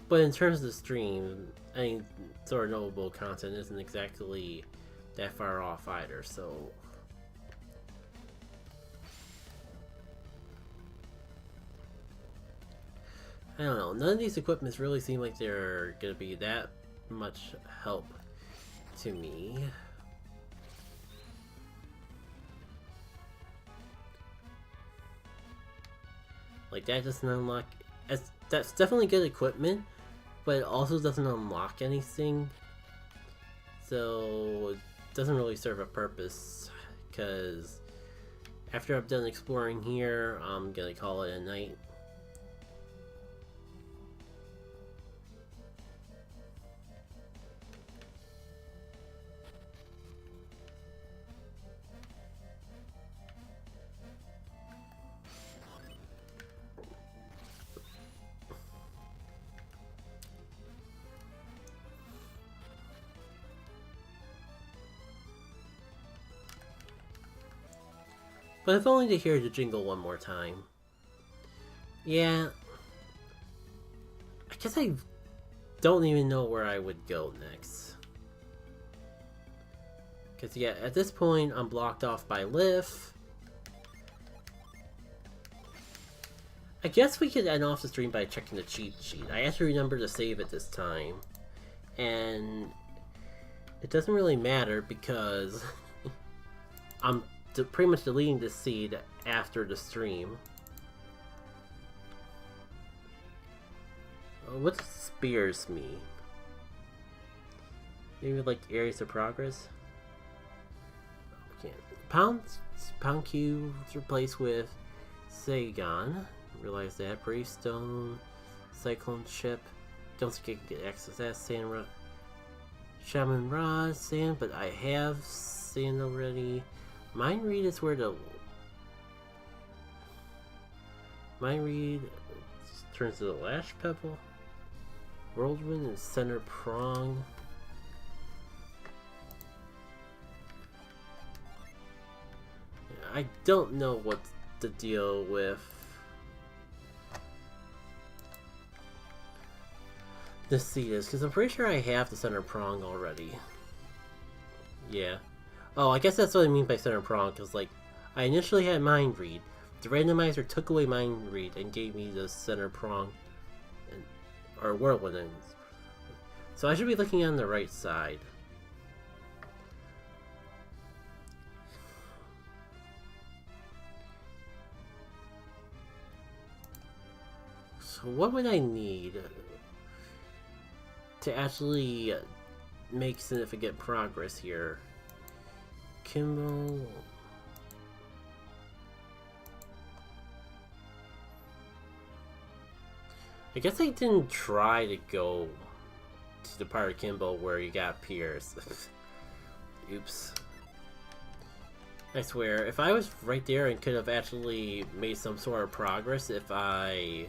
but in terms of the stream, any sort of notable content isn't exactly that far off either, so... I don't know, none of these equipments really seem like they're gonna be that much help to me. Like that doesn't unlock... That's definitely good equipment, but it also doesn't unlock anything. So it doesn't really serve a purpose, because after I'm done exploring here, I'm gonna call it a night. But if only to hear the jingle one more time. Yeah. I guess I don't even know where I would go next. Because yeah, at this point I'm blocked off by Lif. I guess we could end off the stream by checking the cheat sheet. I have to remember to save it this time. And it doesn't really matter because I'm pretty much deleting the seed after the stream. What does spears mean? Maybe like areas of progress? Okay. Pound cube replaced with Sagon. Realize that. Bravestone, Cyclone Chip. Don't think I can get access to that. Sand Shaman Rod, Sand, but I have Sand already. Mind Read is where the Mind Read turns to the Lash Pebble. Whirlwind and Center Prong. I don't know what the deal with this seed is, because I'm pretty sure I have the Center Prong already. Yeah. Oh, I guess that's what I mean by Center Prong, because like, I initially had Mind Read. The randomizer took away Mind Read and gave me the Center Prong. Or Whirlwind. So I should be looking on the right side. So what would I need to actually make significant progress here? Kimball. I guess I didn't try to go to the part of Kimball where you got Pierce. Oops. I swear, if I was right there and could have actually made some sort of progress if I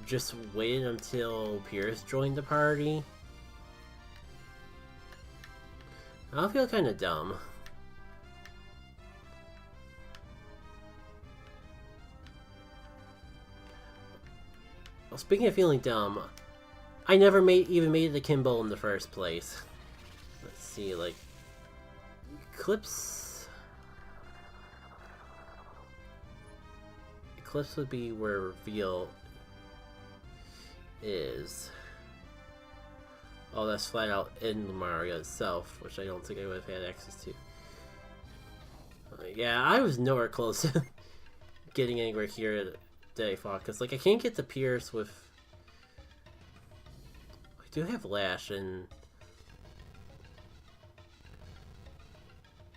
just waited until Pierce joined the party, I'll feel kind of dumb. Well, speaking of feeling dumb, I never even made it to Kimball in the first place. Let's see, like, Eclipse would be where Reveal is. Oh, that's flat out in Lemuria itself, which I don't think I would have had access to. Yeah, I was nowhere close to getting anywhere here that I fought, because like I can't get the Pierce with. I do have Lash, and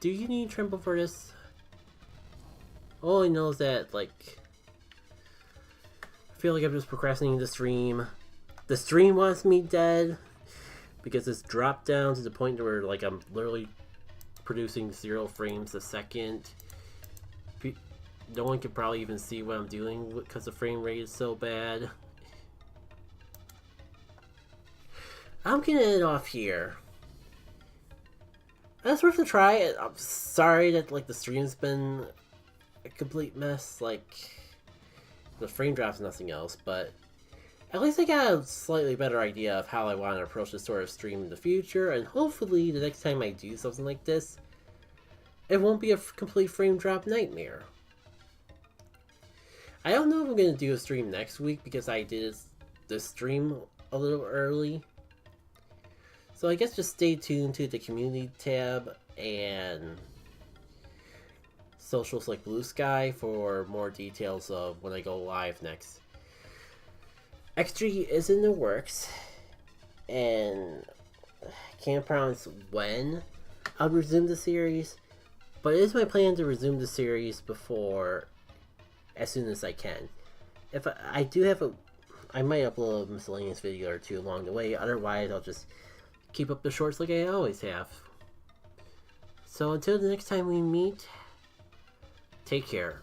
do you need Tremble for this? All I know is that like I feel like I'm just procrastinating the stream. The stream wants me dead because it's dropped down to the point where like I'm literally producing 0 frames a second. No one can probably even see what I'm doing because the frame rate is so bad. I'm gonna end off here. That's worth a try. I'm sorry that like the stream's been a complete mess. Like the frame drop's nothing else, but at least I got a slightly better idea of how I want to approach this sort of stream in the future, and hopefully the next time I do something like this, it won't be a complete frame drop nightmare. I don't know if I'm going to do a stream next week because I did this stream a little early. So I guess just stay tuned to the community tab and socials like Blue Sky for more details of when I go live next. XG is in the works, and I can't promise when I'll resume the series, but it is my plan to resume the series as soon as I can. If I do have I might upload a miscellaneous video or two along the way, otherwise I'll just keep up the shorts like I always have. So until the next time we meet, take care.